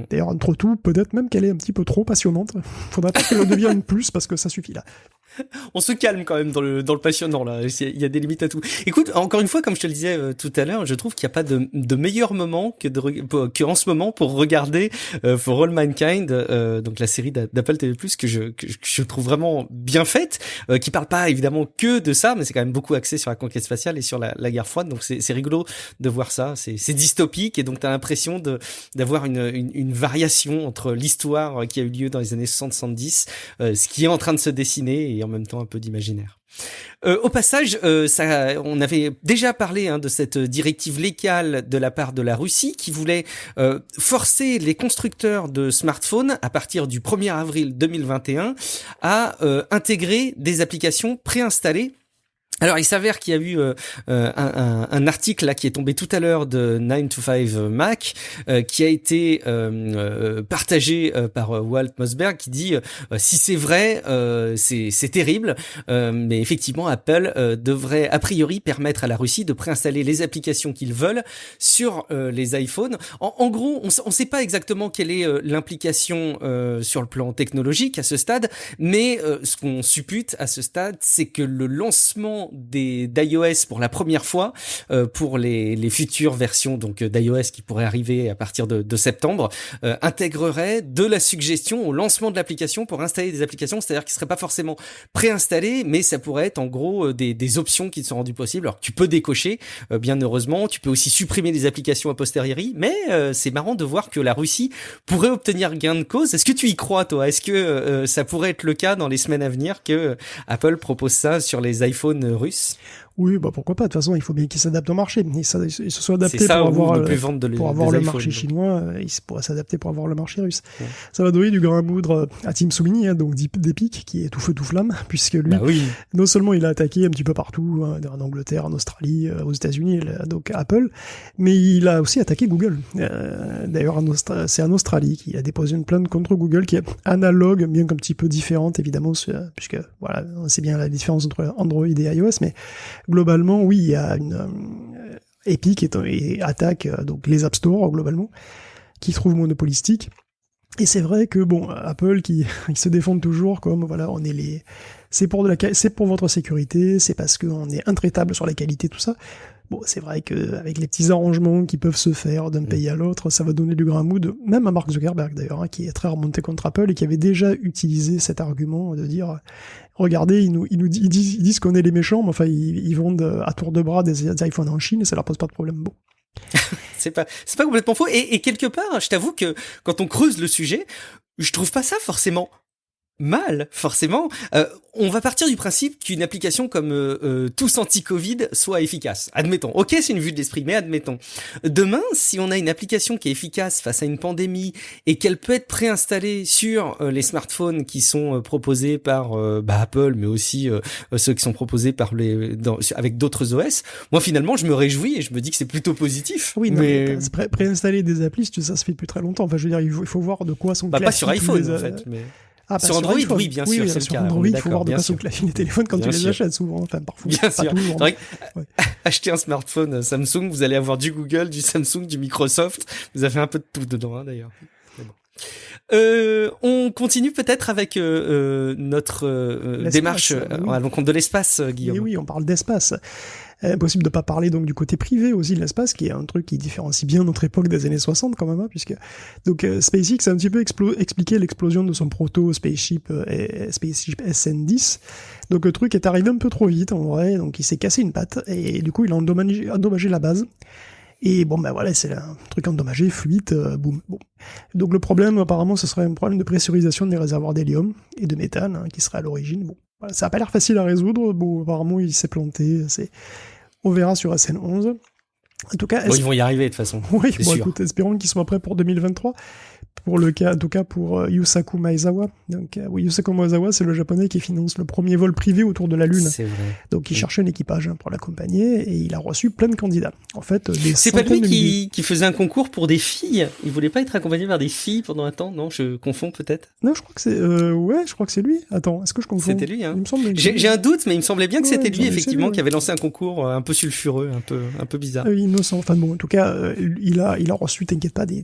d'ailleurs, entre tout, peut-être même qu'elle est un petit peu trop passionnante. Faudrait pas qu'elle en devienne plus, parce que ça suffit là. On se calme quand même dans le passionnant là. Il y a des limites à tout. Écoute, encore une fois, comme je te le disais tout à l'heure, je trouve qu'il n'y a pas de meilleur moment que en ce moment pour regarder For All Mankind, donc la série d'Apple TV+ que je trouve vraiment bien faite, qui parle pas évidemment que de ça, mais c'est quand même beaucoup axé sur la conquête spatiale et sur la guerre froide. Donc c'est rigolo de voir ça. C'est dystopique et donc t'as l'impression d'avoir une variation entre l'histoire qui a eu lieu dans les années 60-70, ce qui est en train de se dessiner et en même temps un peu d'imaginaire. Au passage, on avait déjà parlé de cette directive légale de la part de la Russie qui voulait forcer les constructeurs de smartphones à partir du 1er avril 2021 à intégrer des applications préinstallées. Alors, il s'avère qu'il y a eu un article là qui est tombé tout à l'heure de 9to5Mac qui a été partagé par Walt Mossberg qui dit si c'est vrai, c'est terrible, mais effectivement Apple devrait a priori permettre à la Russie de préinstaller les applications qu'ils veulent sur les iPhones. En gros, on sait pas exactement quelle est l'implication sur le plan technologique à ce stade, mais ce qu'on suppute à ce stade, c'est que le lancement d'iOS pour la première fois pour les futures versions donc d'iOS qui pourraient arriver à partir de septembre, intégrerait de la suggestion au lancement de l'application pour installer des applications, c'est-à-dire qui seraient pas forcément préinstallées, mais ça pourrait être en gros des options qui te sont rendues possibles. Alors tu peux décocher, bien heureusement, tu peux aussi supprimer des applications a posteriori, mais c'est marrant de voir que la Russie pourrait obtenir gain de cause. Est-ce que tu y crois, toi? Est-ce que ça pourrait être le cas dans les semaines à venir que Apple propose ça sur les iPhones russes? Oui, bah pourquoi pas. De toute façon, il faut bien qu'ils s'adaptent au marché. Ils se sont adaptés ça, pour avoir le iPhones, marché chinois. Ils pourraient s'adapter pour avoir le marché russe. Ouais. Ça va donner du grain à moudre à Tim Sweeney, hein, donc d'Epic, qui est tout feu tout flamme, puisque lui, non seulement il a attaqué un petit peu partout, hein, en Angleterre, en Australie, aux États-Unis, donc Apple, mais il a aussi attaqué Google. D'ailleurs, c'est en Australie qu'il a déposé une plainte contre Google qui est analogue, bien qu'un petit peu différente, évidemment, puisque voilà, on sait bien la différence entre Android et iOS, mais globalement, oui, il y a une Epic et attaque donc les App Store globalement, qui trouvent monopolistiques. Et c'est vrai que bon, Apple qui ils se défendent toujours comme voilà, c'est pour votre sécurité, c'est parce qu'on est intraitable sur la qualité, tout ça. Bon, c'est vrai qu'avec les petits arrangements qui peuvent se faire d'un pays à l'autre, ça va donner du grain à moudre, même à Mark Zuckerberg d'ailleurs, hein, qui est très remonté contre Apple et qui avait déjà utilisé cet argument de dire regardez, ils disent qu'on est les méchants, mais enfin ils vendent à tour de bras des iPhones en Chine et ça leur pose pas de problème. Bon. C'est pas complètement faux. Et quelque part, je t'avoue que quand on creuse le sujet, je trouve pas ça forcément mal, forcément. On va partir du principe qu'une application comme Tous Anti-Covid soit efficace. Admettons. Ok, c'est une vue de l'esprit, mais admettons. Demain, si on a une application qui est efficace face à une pandémie et qu'elle peut être préinstallée sur les smartphones qui sont proposés par Apple, mais aussi ceux qui sont proposés par avec d'autres OS, moi finalement, je me réjouis et je me dis que c'est plutôt positif. Oui, mais préinstaller des applis, ça se fait depuis très longtemps. Enfin, je veux dire, il faut voir de quoi sont classiques. Pas sur iPhone, en fait, mais... sur Android, oui, bien sûr, c'est le cas. Sur Android, il faut voir de quoi sont claviers les téléphones quand tu les achètes souvent. Enfin, parfois. Bien sûr. Toujours, vrai acheter un smartphone Samsung, vous allez avoir du Google, du Samsung, du Microsoft. Vous avez un peu de tout dedans, hein, d'ailleurs. Bon. On continue peut-être avec notre démarche à l'encontre de l'espace, Guillaume. Et oui, on parle d'espace. Impossible de pas parler donc du côté privé aussi de l'espace, qui est un truc qui différencie bien notre époque des années 60 quand même, hein, puisque donc SpaceX a un petit peu expliqué l'explosion de son proto spaceship SN10. Donc le truc est arrivé un peu trop vite en vrai, donc il s'est cassé une patte et du coup il a endommagé la base. Et bon ben voilà, c'est un truc endommagé, fuite, boum. Bon. Donc le problème apparemment ce serait un problème de pressurisation des réservoirs d'hélium et de méthane, hein, qui serait à l'origine. Bon, voilà, ça a pas l'air facile à résoudre. Bon, apparemment il s'est planté. On verra sur SN11. En tout cas, ils vont y arriver de toute façon. Oui, bon, écoute, espérons qu'ils soient prêts pour 2023. Pour le cas, en tout cas pour Yusaku Maezawa. Donc, oui, Yusaku Maezawa, c'est le japonais qui finance le premier vol privé autour de la Lune. C'est vrai. Donc, il cherchait un équipage pour l'accompagner et il a reçu plein de candidats. En fait, c'est pas lui qui faisait un concours pour des filles. Il voulait pas être accompagné par des filles pendant un temps, non? Je confonds peut-être. Non, je crois que c'est, je crois que c'est lui. Attends, est-ce que je confonds? C'était lui, hein. Il me semble. J'ai un doute, mais il me semblait bien que c'était lui, effectivement, qui avait lancé un concours un peu sulfureux, un peu bizarre. Innocent. Enfin bon, en tout cas, il a reçu, t'inquiète pas, des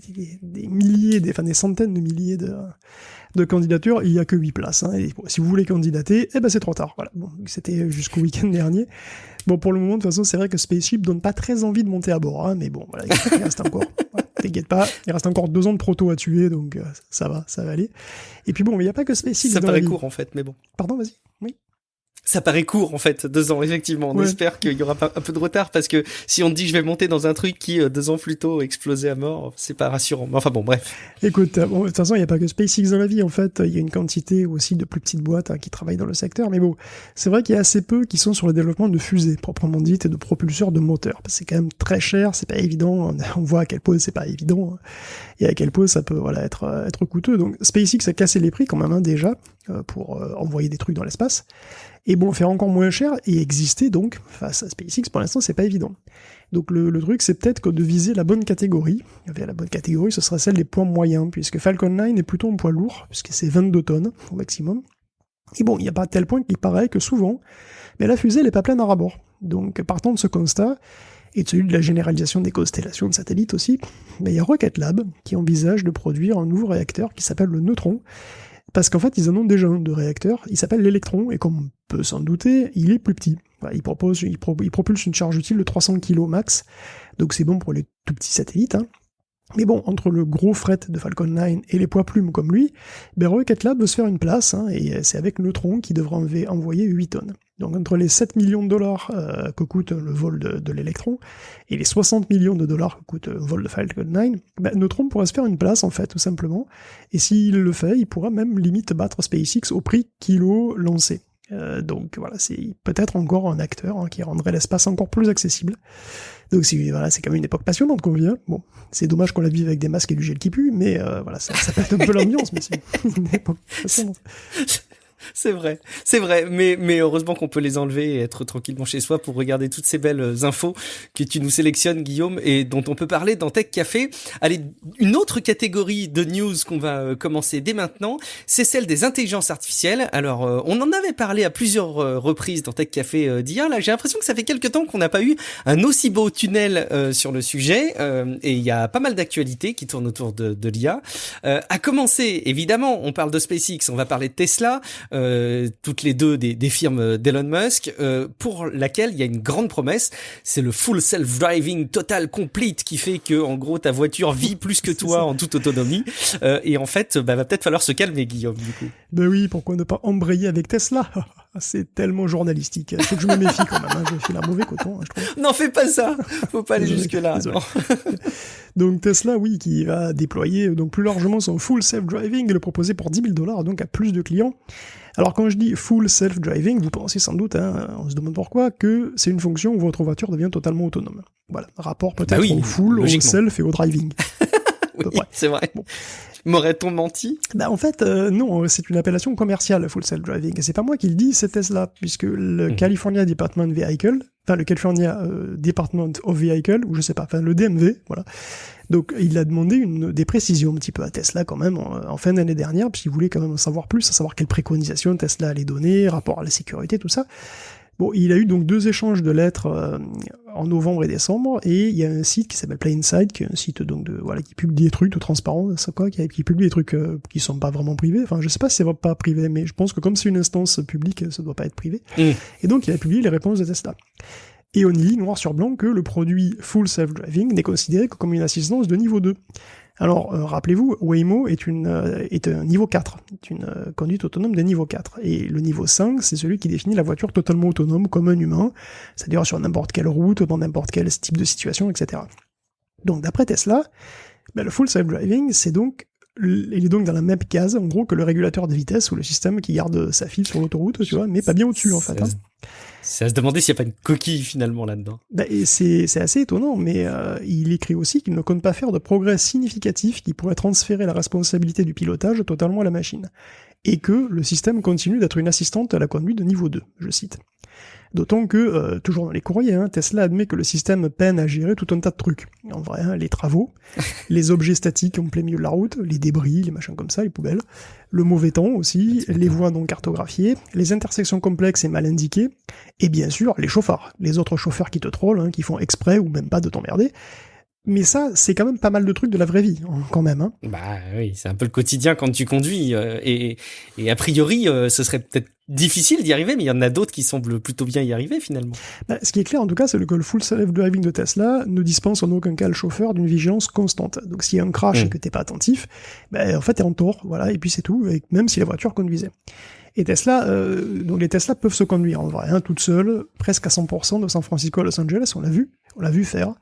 milliers, des centaines de milliers de candidatures. Il y a que 8 places, hein. Et si vous voulez candidater, c'est trop tard. Voilà. Bon, c'était jusqu'au week-end dernier. Bon, pour le moment, de toute façon, c'est vrai que Spaceship donne pas très envie de monter à bord, hein, mais bon, voilà, il reste encore. Voilà, t'inquiète pas, il reste encore 2 ans de proto à tuer, donc ça va aller. Et puis bon, il n'y a pas que Spaceship. Ça paraît court en fait, mais bon. Pardon, vas-y. Oui. Ça paraît court en fait, 2 ans effectivement. On espère qu'il y aura pas un peu de retard parce que si on te dit je vais monter dans un truc qui 2 ans plus tôt explosé à mort, c'est pas rassurant. Mais enfin bon, bref. Écoute, de toute façon il y a pas que SpaceX dans la vie en fait. Il y a une quantité aussi de plus petites boîtes, hein, qui travaillent dans le secteur. Mais bon, c'est vrai qu'il y a assez peu qui sont sur le développement de fusées proprement dites et de propulseurs de moteurs. Parce que c'est quand même très cher, c'est pas évident. On voit à quel point c'est pas évident, hein, et à quel point ça peut être coûteux. Donc SpaceX a cassé les prix quand même, hein, déjà pour envoyer des trucs dans l'espace. Et bon, faire encore moins cher et exister donc face à SpaceX, pour l'instant, c'est pas évident. Donc le truc, c'est peut-être que de viser la bonne catégorie. La bonne catégorie, ce sera celle des poids moyens, puisque Falcon 9 est plutôt un poids lourd, puisque c'est 22 tonnes au maximum. Et bon, il n'y a pas à tel point qu'il paraît que souvent, la fusée, elle est pas pleine à rabord. Donc partant de ce constat, et de celui de la généralisation des constellations de satellites aussi, il y a Rocket Lab qui envisage de produire un nouveau réacteur qui s'appelle le Neutron. Parce qu'en fait, ils en ont déjà un de réacteur, il s'appelle l'Electron, et comme on peut s'en douter, il est plus petit. Voilà, il propulse une charge utile de 300 kg max, donc c'est bon pour les tout petits satellites, hein. Mais bon, entre le gros fret de Falcon 9 et les poids plumes comme lui, Rocket Lab veut se faire une place, hein, et c'est avec Neutron qu'il devra envoyer 8 tonnes. Donc entre les 7 millions de dollars que coûte le vol de l'Electron et les 60 millions de dollars que coûte le vol de Falcon 9, Neutron pourra se faire une place en fait, tout simplement. Et s'il le fait, il pourra même limite battre SpaceX au prix kilo lancé. Donc voilà, c'est peut-être encore un acteur, hein, qui rendrait l'espace encore plus accessible. Donc voilà, c'est quand même une époque passionnante qu'on vit, hein. Bon, c'est dommage qu'on la vive avec des masques et du gel qui pue, mais voilà, ça peut être un peu l'ambiance, mais c'est une époque passionnante. C'est vrai, mais heureusement qu'on peut les enlever et être tranquillement chez soi pour regarder toutes ces belles infos que tu nous sélectionnes, Guillaume, et dont on peut parler dans Tech Café. Allez, une autre catégorie de news qu'on va commencer dès maintenant, c'est celle des intelligences artificielles. Alors, on en avait parlé à plusieurs reprises dans Tech Café d'hier. Là, j'ai l'impression que ça fait quelques temps qu'on n'a pas eu un aussi beau tunnel sur le sujet, et il y a pas mal d'actualités qui tournent autour de l'IA. À commencer, évidemment, on parle de SpaceX, on va parler de Tesla, toutes les deux des firmes d'Elon Musk, pour laquelle il y a une grande promesse, c'est le full self-driving total complete qui fait que en gros ta voiture vit plus que toi en toute autonomie, et en fait va peut-être falloir se calmer, Guillaume, du coup. Ben oui, pourquoi ne pas embrayer avec Tesla? C'est tellement journalistique, faut que je me méfie quand même, hein. Je fais un mauvais coton, hein, je trouve. Non, fais pas ça, faut pas aller jusque-là. Donc Tesla, oui, qui va déployer donc plus largement son full self-driving et le proposer pour 10 000 $, donc à plus de clients. Alors quand je dis full self-driving, vous pensez sans doute, hein, on se demande pourquoi, que c'est une fonction où votre voiture devient totalement autonome. Voilà, rapport peut-être au full, au self et au driving. Oui, c'est vrai. Bon. M'aurait-on menti? En fait, non, c'est une appellation commerciale, full self-driving. Et c'est pas moi qui le dis, c'est Tesla, puisque le California Department Vehicle, enfin le California Department of Vehicle, ou je sais pas, enfin le DMV, voilà. Donc il a demandé des précisions un petit peu à Tesla quand même en fin d'année dernière, puisqu'il voulait quand même en savoir plus, à savoir quelles préconisations Tesla allait donner, rapport à la sécurité, tout ça. Bon, il a eu donc 2 échanges de lettres en novembre et décembre, et il y a un site qui s'appelle PlayInside, qui est un site donc qui publie des trucs tout transparents, qui publie des trucs qui sont pas vraiment privés. Enfin, je sais pas si c'est pas privé, mais je pense que comme c'est une instance publique, ça doit pas être privé. Et donc il a publié les réponses de Tesla. Et on y lit noir sur blanc que le produit full self-driving n'est considéré que comme une assistance de niveau 2. Alors, rappelez-vous, Waymo est un niveau 4, est une conduite autonome de niveau 4. Et le niveau 5, c'est celui qui définit la voiture totalement autonome comme un humain, c'est-à-dire sur n'importe quelle route, dans n'importe quel type de situation, etc. Donc, d'après Tesla, le full self-driving, il est donc dans la même case, en gros, que le régulateur de vitesse ou le système qui garde sa file sur l'autoroute, tu vois, mais pas bien au-dessus, en fait. C'est à se demander s'il n'y a pas une coquille, finalement, là-dedans. C'est assez étonnant, mais il écrit aussi qu'il ne compte pas faire de progrès significatifs qui pourraient transférer la responsabilité du pilotage totalement à la machine. Et que le système continue d'être une assistante à la conduite de niveau 2, je cite. D'autant que, toujours dans les courriers, hein, Tesla admet que le système peine à gérer tout un tas de trucs. En vrai, hein, les travaux, les objets statiques en plein milieu de la route, les débris, les machins comme ça, les poubelles, le mauvais temps aussi, les voies non cartographiées, les intersections complexes et mal indiquées, et bien sûr, les chauffards, les autres chauffeurs qui te trollent, hein, qui font exprès ou même pas de t'emmerder. Mais ça, c'est quand même pas mal de trucs de la vraie vie, quand même. Hein. Bah oui, c'est un peu le quotidien quand tu conduis. Et a priori, ce serait peut-être difficile d'y arriver, mais il y en a d'autres qui semblent plutôt bien y arriver, finalement. Ce qui est clair, en tout cas, c'est que le full self-driving de Tesla ne dispense en aucun cas le chauffeur d'une vigilance constante. Donc s'il y a un crash et que t'es pas attentif, en fait, t'es en tort, voilà, et puis c'est tout, même si la voiture conduisait. Et Tesla, donc les Tesla peuvent se conduire en vrai, hein, toutes seules, presque à 100% de San Francisco à Los Angeles, on l'a vu faire.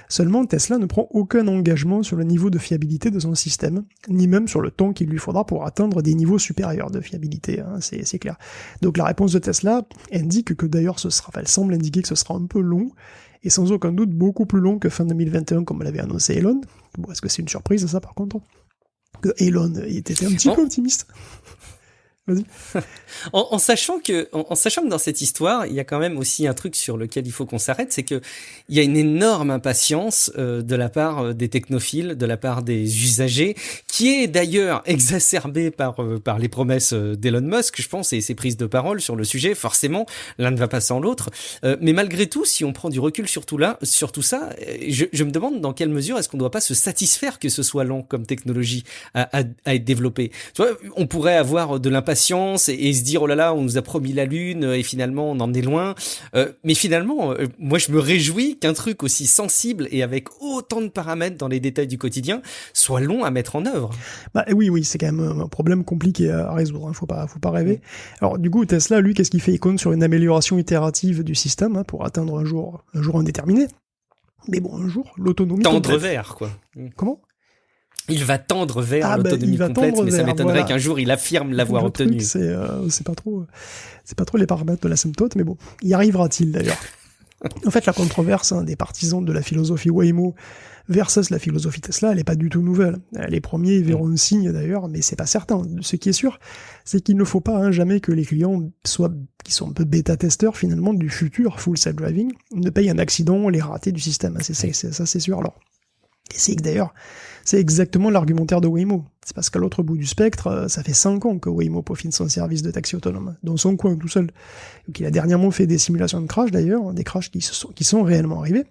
Seulement, Tesla ne prend aucun engagement sur le niveau de fiabilité de son système, ni même sur le temps qu'il lui faudra pour atteindre des niveaux supérieurs de fiabilité, hein, c'est clair. Donc la réponse de Tesla indique que d'ailleurs elle semble indiquer que ce sera un peu long, et sans aucun doute beaucoup plus long que fin 2021 comme l'avait annoncé Elon. Bon, est-ce que c'est une surprise ça par contre? Que Elon était un petit peu optimiste. Vas-y. En sachant que dans cette histoire, il y a quand même aussi un truc sur lequel il faut qu'on s'arrête, c'est que il y a une énorme impatience de la part des technophiles, de la part des usagers, qui est d'ailleurs exacerbée par les promesses d'Elon Musk, je pense, et ses prises de parole sur le sujet. Forcément, l'un ne va pas sans l'autre. Mais malgré tout, si on prend du recul sur tout ça, je me demande dans quelle mesure est-ce qu'on ne doit pas se satisfaire que ce soit lent comme technologie à être développé. Tu vois, on pourrait avoir de l'impatience impatience et se dire oh là là, on nous a promis la lune et finalement on en est loin. Mais finalement, moi je me réjouis qu'un truc aussi sensible et avec autant de paramètres dans les détails du quotidien soit long à mettre en œuvre. Bah oui, c'est quand même un problème compliqué à résoudre. Hein. Faut pas rêver. Alors du coup, Tesla, lui, qu'est-ce qu'il fait? Il compte sur une amélioration itérative du système hein, pour atteindre un jour indéterminé. Mais bon, un jour, l'autonomie tendre vers quoi. Comment? Il va tendre vers l'autonomie complète, mais ça m'étonnerait qu'un jour il affirme l'avoir obtenue. C'est pas trop les paramètres de l'asymptote, mais bon, y arrivera-t-il d'ailleurs? En fait, la controverse des partisans de la philosophie Waymo versus la philosophie Tesla, elle est pas du tout nouvelle. Les premiers verront un signe d'ailleurs, mais c'est pas certain. Ce qui est sûr, c'est qu'il ne faut pas jamais que les clients qui sont un peu bêta-testeurs finalement du futur full self-driving, ne payent un accident, les ratés du système. Ça, c'est sûr. Alors, et c'est que d'ailleurs, c'est exactement l'argumentaire de Waymo. C'est parce qu'à l'autre bout du spectre, ça fait 5 ans que Waymo peaufine son service de taxi autonome, dans son coin tout seul. Donc il a dernièrement fait des simulations de crash d'ailleurs, des crashs qui sont réellement arrivés,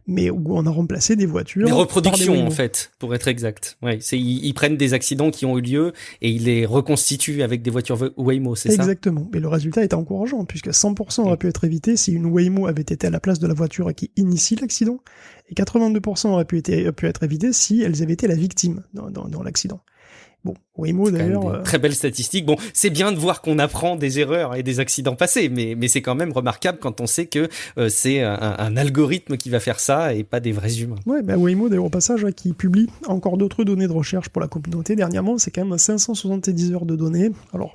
mais où on a remplacé des voitures. Des reproductions en fait, pour être exact. Ouais, ils prennent des accidents qui ont eu lieu et ils les reconstituent avec des voitures Waymo, c'est ça? Exactement. Mais le résultat est encourageant, puisque 100% aurait pu être évité si une Waymo avait été à la place de la voiture qui initie l'accident, et 82% aurait pu être évité si elles avaient été la victime dans l'accident. Bon, Waymo d'ailleurs... Très belle statistique. Bon, c'est bien de voir qu'on apprend des erreurs et des accidents passés, mais c'est quand même remarquable quand on sait que c'est un algorithme qui va faire ça et pas des vrais humains. Ouais, Waymo d'ailleurs au passage qui publie encore d'autres données de recherche pour la communauté. Dernièrement, c'est quand même 570 heures de données. Alors,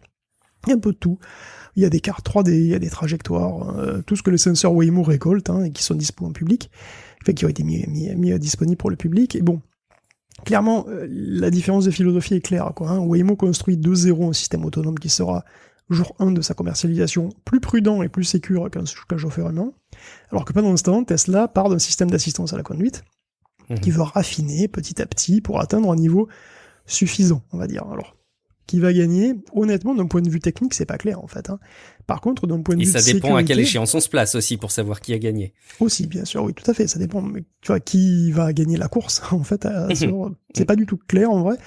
il y a un peu de tout. Il y a des cartes 3D, il y a des trajectoires, tout ce que les senseurs Waymo récoltent et qui sont disponibles en public, qui ont été mis disponibles pour le public. Et bon, clairement, la différence de philosophie est claire, quoi. Waymo construit de zéro un système autonome qui sera, jour 1 de sa commercialisation, plus prudent et plus sécure qu'un chauffeur humain, alors que pendant ce temps, Tesla part d'un système d'assistance à la conduite qui veut raffiner petit à petit pour atteindre un niveau suffisant, on va dire. Alors, qui va gagner? Honnêtement, d'un point de vue technique, c'est pas clair, en fait. Par contre, d'un point de vue de sécurité... Et ça dépend à quelle échéance on se place aussi pour savoir qui a gagné. Aussi, bien sûr, oui, tout à fait. Ça dépend, mais, tu vois, qui va gagner la course, en fait. C'est pas du tout clair, en vrai.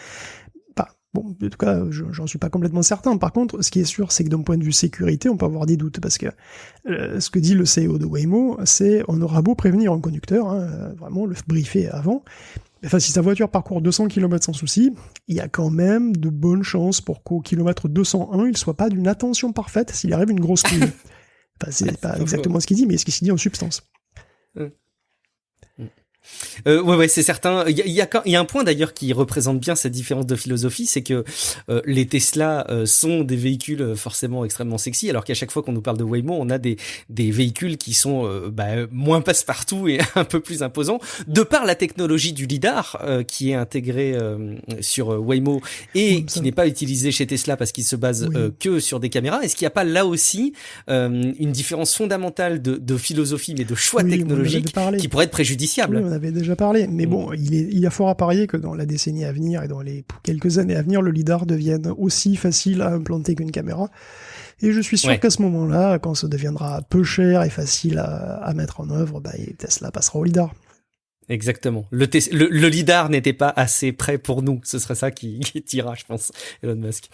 Bon, en tout cas, j'en suis pas complètement certain. Par contre, ce qui est sûr, c'est que d'un point de vue sécurité, on peut avoir des doutes, parce que ce que dit le CEO de Waymo, c'est on aura beau prévenir un conducteur, vraiment le briefer avant, enfin, si sa voiture parcourt 200 km sans souci, il y a quand même de bonnes chances pour qu'au kilomètre 201, il soit pas d'une attention parfaite s'il arrive une grosse couille. Enfin, c'est pas exactement ce qu'il dit, mais ce qu'il dit en substance. Ouais, c'est certain. Il y a un point d'ailleurs qui représente bien cette différence de philosophie, c'est que les Tesla sont des véhicules forcément extrêmement sexy, alors qu'à chaque fois qu'on nous parle de Waymo, on a des véhicules qui sont moins passe-partout et un peu plus imposants, de par la technologie du lidar qui est intégrée sur Waymo et qui n'est pas utilisée chez Tesla parce qu'il se base que sur des caméras. Est-ce qu'il n'y a pas là aussi une différence fondamentale de philosophie, mais de choix technologique qui pourrait être préjudiciable? Oui, on avait déjà parlé, mais bon, il y a fort à parier que dans la décennie à venir et dans les quelques années à venir, le lidar devienne aussi facile à implanter qu'une caméra. Et je suis sûr qu'à ce moment-là, quand ça deviendra peu cher et facile à mettre en œuvre, Tesla passera au lidar. Exactement. Le lidar n'était pas assez prêt pour nous. Ce serait ça qui tira, je pense, Elon Musk.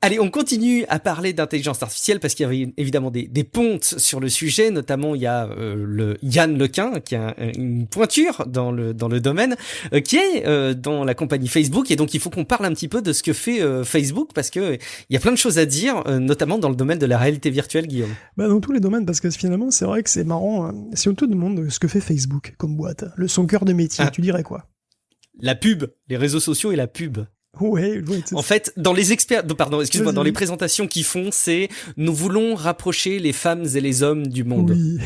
Allez, on continue à parler d'intelligence artificielle parce qu'il y avait évidemment des pontes sur le sujet. Notamment, il y a le Yann Lequin qui a une pointure dans le domaine, qui est dans la compagnie Facebook. Et donc, il faut qu'on parle un petit peu de ce que fait Facebook parce que il y a plein de choses à dire, notamment dans le domaine de la réalité virtuelle, Guillaume. Dans tous les domaines, parce que finalement, c'est vrai que c'est marrant. Si on te demande ce que fait Facebook comme boîte, son cœur de métier, tu dirais quoi? La pub, les réseaux sociaux et la pub. Ouais, en fait, dans les dans les présentations qu'ils font, c'est nous voulons rapprocher les femmes et les hommes du monde. Oui,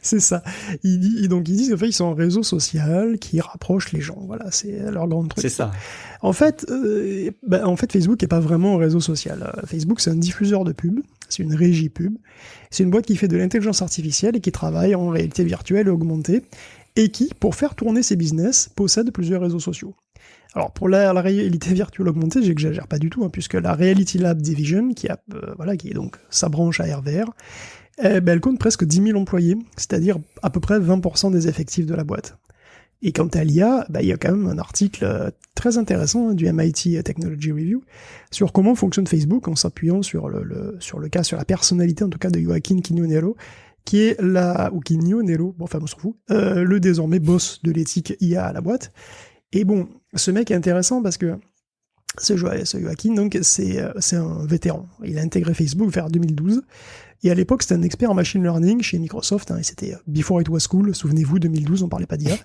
c'est ça. Ils disent qu'en fait, ils sont un réseau social qui rapproche les gens. Voilà, c'est leur grande truc. C'est ça. En fait, Facebook n'est pas vraiment un réseau social. Facebook, c'est un diffuseur de pub. C'est une régie pub. C'est une boîte qui fait de l'intelligence artificielle et qui travaille en réalité virtuelle et augmentée et qui, pour faire tourner ses business, possède plusieurs réseaux sociaux. Alors pour la réalité virtuelle augmentée, j'exagère pas du tout, puisque la Reality Lab Division, qui est donc sa branche à RVR, elle compte presque 10 000 employés, c'est-à-dire à peu près 20% des effectifs de la boîte. Et quant à l'IA, il y a quand même un article très intéressant du MIT Technology Review sur comment fonctionne Facebook en s'appuyant sur sur la personnalité en tout cas de Joaquin Quiñonero, qui est Quiñonero, bon enfin on s'en fout, le désormais boss de l'éthique IA à la boîte. Et bon, ce mec est intéressant parce que ce Joaquin, donc, c'est un vétéran. Il a intégré Facebook vers 2012. Et à l'époque, c'était un expert en machine learning chez Microsoft. Et c'était before it was cool. Souvenez-vous, 2012, on parlait pas d'IA.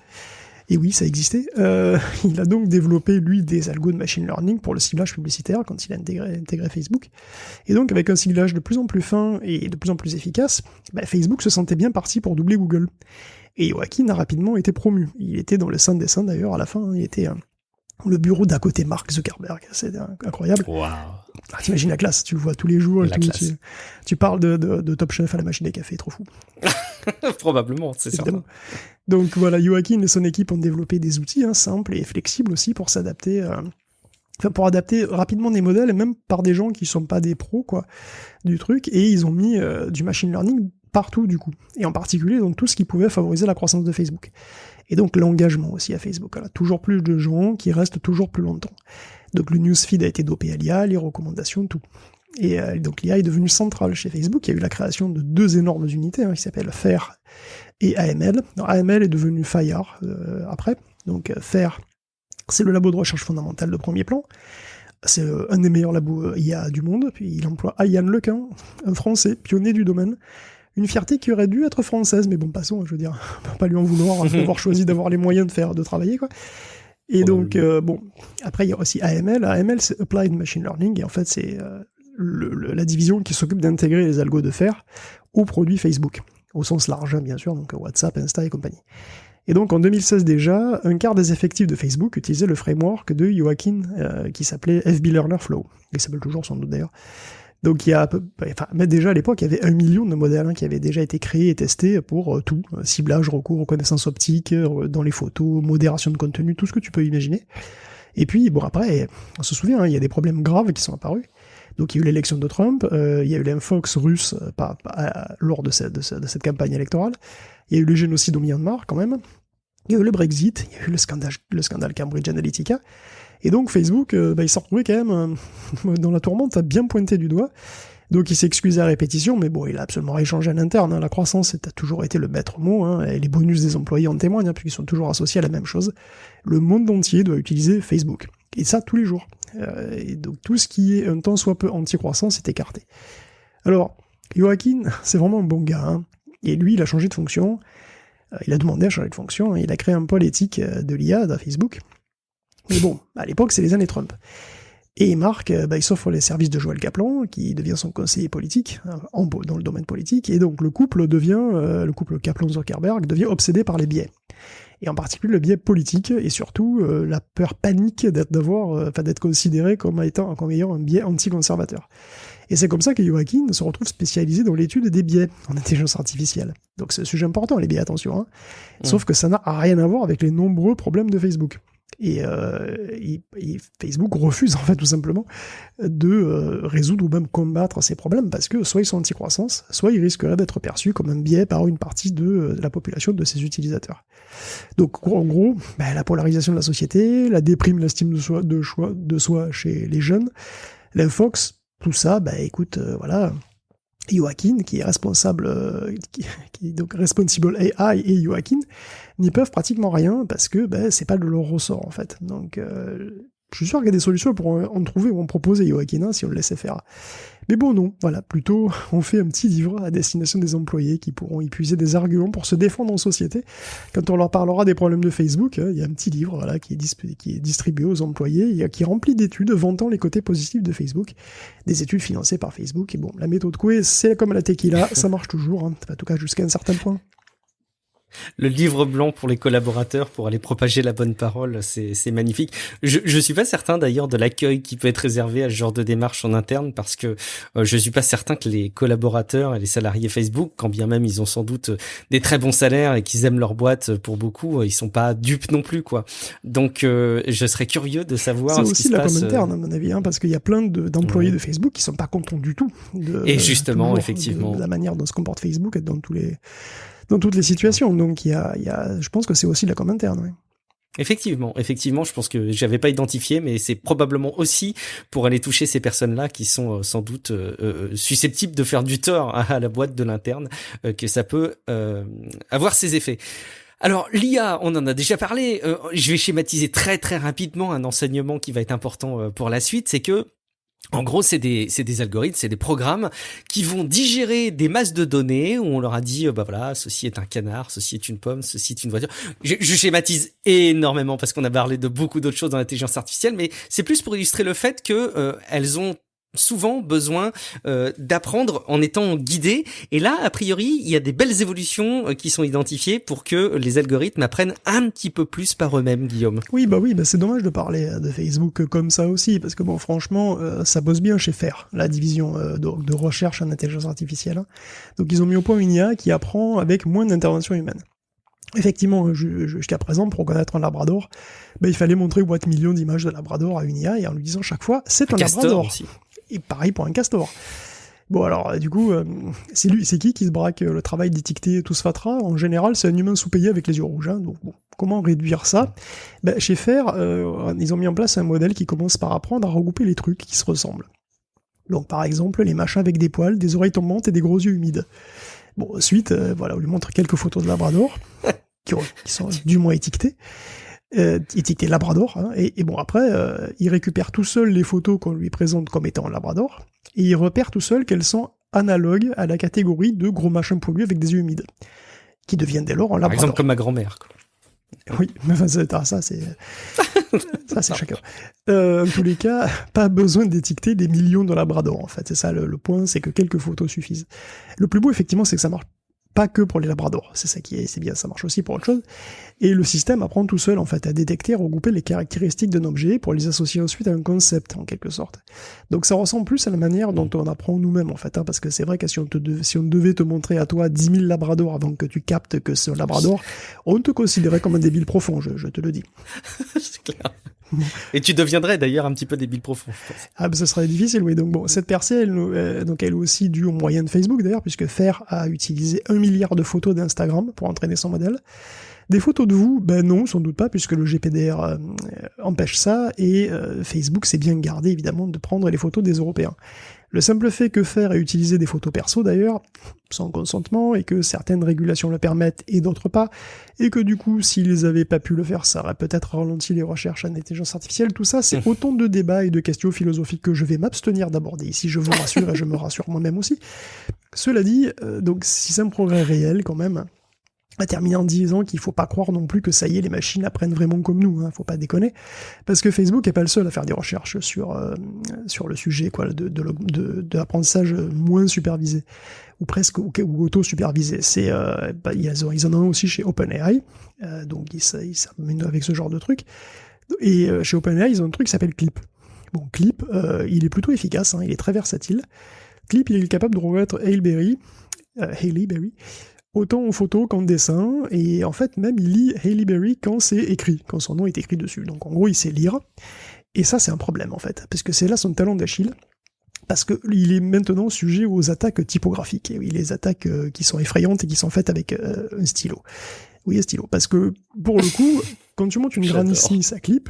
Et oui, ça existait. Il a donc développé, lui, des algos de machine learning pour le ciblage publicitaire quand il a intégré Facebook. Et donc, avec un ciblage de plus en plus fin et de plus en plus efficace, Facebook se sentait bien parti pour doubler Google. Et Joaquin a rapidement été promu. Il était dans le sein des saints, d'ailleurs, à la fin. Il était le bureau d'à côté Mark Zuckerberg. C'est incroyable. Wow. Ah, t'imagines la classe, tu le vois tous les jours. Tu parles de Top Chef à la machine à café, trop fou. Probablement, c'est certain. Donc voilà, Joaquin et son équipe ont développé des outils simples et flexibles aussi pour s'adapter, pour adapter rapidement des modèles, et même par des gens qui sont pas des pros du truc, et ils ont mis du machine learning partout du coup, et en particulier dans tout ce qui pouvait favoriser la croissance de Facebook. Et donc l'engagement aussi à Facebook. Voilà. Toujours plus de gens qui restent toujours plus longtemps. Donc le newsfeed a été dopé à l'IA, les recommandations, tout. Et donc l'IA est devenue centrale chez Facebook. Il y a eu la création de 2 énormes unités qui s'appellent FAIR et AML. Alors, AML est devenu FIRE après. Donc FAIR, c'est le labo de recherche fondamentale de premier plan. C'est un des meilleurs labos IA du monde. Puis il emploie Yann Lequin, un Français pionnier du domaine. Une fierté qui aurait dû être française, mais bon, passons, je veux dire, on peut pas lui en vouloir d'avoir choisi d'avoir les moyens de travailler, quoi. Et donc, bon, après, il y a aussi AML. AML, c'est Applied Machine Learning, et en fait, c'est la division qui s'occupe d'intégrer les algos de FAIR aux produits Facebook, au sens large, bien sûr, donc WhatsApp, Insta et compagnie. Et donc, en 2016 déjà, un quart des effectifs de Facebook utilisaient le framework de Joaquin, qui s'appelait FB Learner Flow. Il s'appelle toujours sans doute d'ailleurs. Donc il y a mais déjà à l'époque, il y avait 1 million de modèles qui avaient déjà été créés et testés pour tout, ciblage, recours, reconnaissance optique, dans les photos, modération de contenu, tout ce que tu peux imaginer. Et puis bon après, on se souvient, il y a des problèmes graves qui sont apparus. Donc il y a eu l'élection de Trump, il y a eu l'infox russe lors de cette campagne électorale, il y a eu le génocide au Myanmar quand même, il y a eu le Brexit, il y a eu le scandale Cambridge Analytica. Et donc Facebook, il s'est retrouvé quand même dans la tourmente, a bien pointé du doigt. Donc il s'est excusé à répétition, mais bon, il a absolument rien changé à l'interne. La croissance a toujours été le maître mot, et les bonus des employés en témoignent, puisqu'ils sont toujours associés à la même chose. Le monde entier doit utiliser Facebook. Et ça, tous les jours. Et donc tout ce qui est un tant soit peu anti-croissance est écarté. Alors, Joaquin, c'est vraiment un bon gars. Et lui, il a changé de fonction. Il a demandé à changer de fonction. Il a créé un pôle éthique de l'IA dans Facebook. Mais bon, à l'époque, c'est les années Trump. Et Marc, il s'offre les services de Joël Kaplan, qui devient son conseiller politique, dans le domaine politique, et donc le couple Kaplan-Zuckerberg devient obsédé par les biais. Et en particulier le biais politique, et surtout la peur panique d'être considéré comme ayant un biais anti-conservateur. Et c'est comme ça que Joaquin se retrouve spécialisé dans l'étude des biais en intelligence artificielle. Donc c'est un sujet important, les biais, attention. Sauf que ça n'a rien à voir avec les nombreux problèmes de Facebook. Et Facebook refuse en fait tout simplement de résoudre ou même combattre ces problèmes parce que soit ils sont anti-croissance, soit ils risqueraient d'être perçus comme un biais par une partie de la population de ses utilisateurs. Donc en gros, la polarisation de la société, la déprime, l'estime de soi chez les jeunes, l'infox, tout ça, écoute, voilà. Joaquin, qui est responsable, qui est donc Responsible AI et Joaquin, n'y peuvent pratiquement rien parce que c'est pas de leur ressort en fait. Donc je suis sûr qu'il y a des solutions pour en trouver ou en proposer Joaquin si on le laissait faire. Mais bon non, voilà, plutôt on fait un petit livre à destination des employés qui pourront y puiser des arguments pour se défendre en société. Quand on leur parlera des problèmes de Facebook, il y a un petit livre qui est distribué aux employés et qui est rempli d'études vantant les côtés positifs de Facebook, des études financées par Facebook. Et bon, la méthode Coué, c'est comme la tequila, ça marche toujours, en tout cas jusqu'à un certain point. Le livre blanc pour les collaborateurs, pour aller propager la bonne parole, c'est magnifique. Je suis pas certain d'ailleurs de l'accueil qui peut être réservé à ce genre de démarche en interne parce que je suis pas certain que les collaborateurs et les salariés Facebook, quand bien même ils ont sans doute des très bons salaires et qu'ils aiment leur boîte pour beaucoup, ils sont pas dupes non plus, quoi. Donc je serais curieux de savoir ce qui se passe. C'est aussi la com interne à mon avis, parce qu'il y a plein d'employés de Facebook qui sont pas contents du tout. Et justement, effectivement. De la manière dont se comporte Facebook dans toutes les situations. Donc je pense que c'est aussi de la com interne. Effectivement, je pense que j'avais pas identifié, mais c'est probablement aussi pour aller toucher ces personnes-là qui sont sans doute susceptibles de faire du tort à la boîte de l'interne, que ça peut avoir ses effets. Alors l'IA, on en a déjà parlé, je vais schématiser très très rapidement un enseignement qui va être important pour la suite, c'est que en gros, c'est des algorithmes, c'est des programmes qui vont digérer des masses de données où on leur a dit, bah voilà, ceci est un canard, ceci est une pomme, ceci est une voiture. Je schématise énormément parce qu'on a parlé de beaucoup d'autres choses dans l'intelligence artificielle, mais c'est plus pour illustrer le fait que elles ont souvent besoin d'apprendre en étant guidées. Et là, a priori, il y a des belles évolutions qui sont identifiées pour que les algorithmes apprennent un petit peu plus par eux-mêmes, Guillaume. Oui, c'est dommage de parler de Facebook comme ça aussi, parce que bon, franchement, ça bosse bien chez FAIR, la division de recherche en intelligence artificielle. Donc ils ont mis au point une IA qui apprend avec moins d'intervention humaine. Effectivement, jusqu'à présent, pour reconnaître un labrador, il fallait montrer boîte million d'images de labrador à une IA, et en lui disant chaque fois, c'est un labrador. Aussi. Et pareil pour un castor. Bon alors, du coup, c'est qui se braque le travail d'étiqueter tout ce fatras? En général, c'est un humain sous-payé avec les yeux rouges. Donc bon, comment réduire ça? Chez FAIR, ils ont mis en place un modèle qui commence par apprendre à regrouper les trucs qui se ressemblent. Donc par exemple, les machins avec des poils, des oreilles tombantes et des gros yeux humides. Bon, ensuite, on lui montre quelques photos de labrador, qui sont du moins étiquetées. Étiqueté labrador, hein, et bon après il récupère tout seul les photos qu'on lui présente comme étant labrador, et il repère tout seul qu'elles sont analogues à la catégorie de gros machins poilus avec des yeux humides, qui deviennent dès lors en labrador. Par exemple comme ma grand-mère, quoi. Oui, mais ça c'est chacun. En tous les cas, pas besoin d'étiqueter des millions de labradors, en fait. C'est ça le point, c'est que quelques photos suffisent. Le plus beau, effectivement, c'est que ça marche pas que pour les labradors, c'est bien, ça marche aussi pour autre chose. Et le système apprend tout seul, en fait, à détecter et regrouper les caractéristiques d'un objet pour les associer ensuite à un concept, en quelque sorte. Donc ça ressemble plus à la manière dont on apprend nous-mêmes, en fait, parce que c'est vrai que si on devait te montrer à toi 10 000 labradors avant que tu captes que c'est un labrador, on te considérait comme un débile profond, je te le dis. C'est clair. Et tu deviendrais d'ailleurs un petit peu débile profond, je pense. Ah, ça serait difficile, oui. Donc bon, cette percée, elle est aussi due aux moyens de Facebook d'ailleurs, puisque FAIR a utilisé 1 milliard de photos d'Instagram pour entraîner son modèle. Des photos de vous, non, sans doute pas, puisque le GPDR empêche ça, et Facebook s'est bien gardé évidemment de prendre les photos des Européens. Le simple fait que FAIR ait utilisé des photos perso d'ailleurs, sans consentement, et que certaines régulations le permettent et d'autres pas, et que du coup, s'ils avaient pas pu le faire, ça aurait peut-être ralenti les recherches en intelligence artificielle, tout ça, c'est autant de débats et de questions philosophiques que je vais m'abstenir d'aborder ici, je vous rassure, et je me rassure moi-même aussi. Cela dit, donc si c'est un progrès réel quand même, à terminer en disant qu'il faut pas croire non plus que ça y est, les machines apprennent vraiment comme nous, faut pas déconner, parce que Facebook est pas le seul à faire des recherches sur le sujet de l'apprentissage moins supervisé, ou presque ou auto-supervisé. Ils en ont aussi chez OpenAI, donc ils s'amènent avec ce genre de truc, et chez OpenAI ils ont un truc qui s'appelle Clip. Bon, Clip, il est plutôt efficace, il est très versatile. Clip, il est capable de reconnaître Halle Berry, autant en photo qu'en dessin, et en fait même il lit Halle Berry quand c'est écrit, quand son nom est écrit dessus. Donc en gros il sait lire, et ça c'est un problème en fait, parce que c'est là son talon d'Achille, parce qu'il est maintenant sujet aux attaques typographiques, et oui, les attaques qui sont effrayantes et qui sont faites avec un stylo. Oui, un stylo, parce que pour le coup, quand tu montes une Granny Smith à Clip,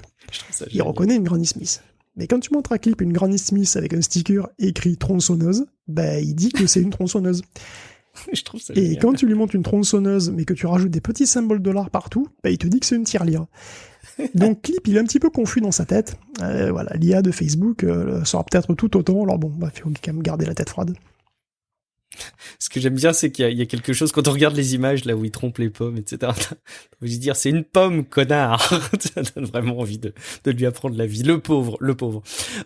il reconnaît une Granny Smith. Mais quand tu montres à Clip une Granny Smith avec un sticker écrit tronçonneuse, il dit que c'est une tronçonneuse. Je trouve ça et génial. quand tu lui montres une tronçonneuse, mais que tu rajoutes des petits symboles $ partout, il te dit que c'est une tirelire. Donc Clip, il est un petit peu confus dans sa tête. L'IA de Facebook sera peut-être tout autant. Alors bon, il faut quand même garder la tête froide. Ce que j'aime bien, c'est qu'il y a quelque chose, quand on regarde les images, là où ils trompent les pommes, etc. Je veux dire, c'est une pomme, connard. Ça donne vraiment envie de lui apprendre la vie. Le pauvre.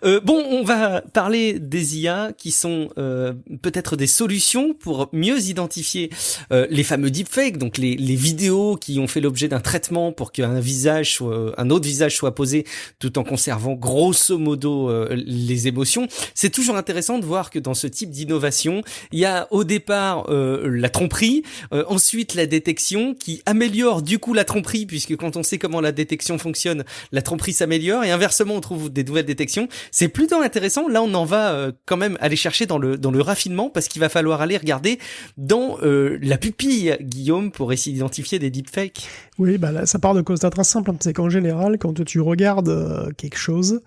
On va parler des IA qui sont peut-être des solutions pour mieux identifier les fameux deepfakes, donc les vidéos qui ont fait l'objet d'un traitement pour qu'un autre visage soit posé tout en conservant grosso modo les émotions. C'est toujours intéressant de voir que dans ce type d'innovation, il y a au départ départ la tromperie, ensuite la détection qui améliore du coup la tromperie, puisque quand on sait comment la détection fonctionne, la tromperie s'améliore, et inversement on trouve des nouvelles détections. C'est plutôt intéressant. Là on en va quand même aller chercher dans le raffinement, parce qu'il va falloir aller regarder dans la pupille, Guillaume, pour essayer d'identifier des deepfakes. Oui, bah là, ça part de constat très simple, c'est qu'en général, quand tu regardes quelque chose,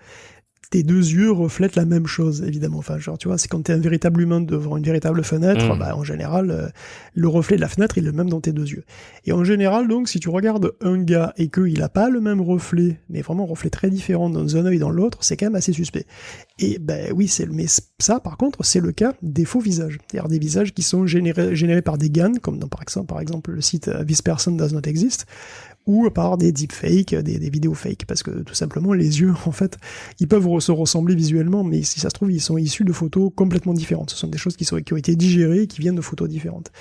tes deux yeux reflètent la même chose, évidemment. Enfin, genre, tu vois, c'est quand t'es un véritable humain devant une véritable fenêtre, bah, en général, le reflet de la fenêtre est le même dans tes deux yeux. Et en général, donc, si tu regardes un gars et qu'il a pas le même reflet, mais vraiment un reflet très différent dans un œil et dans l'autre, c'est quand même assez suspect. Et ben oui, mais ça, par contre, c'est le cas des faux visages. C'est-à-dire des visages qui sont générés par des GAN, comme dans, par exemple, le site This Person Does Not Exist, ou par des deepfakes, des vidéos fake, parce que tout simplement les yeux, en fait, ils peuvent se ressembler visuellement, mais si ça se trouve, ils sont issus de photos complètement différentes. Ce sont des choses qui ont été digérées et qui viennent de photos différentes.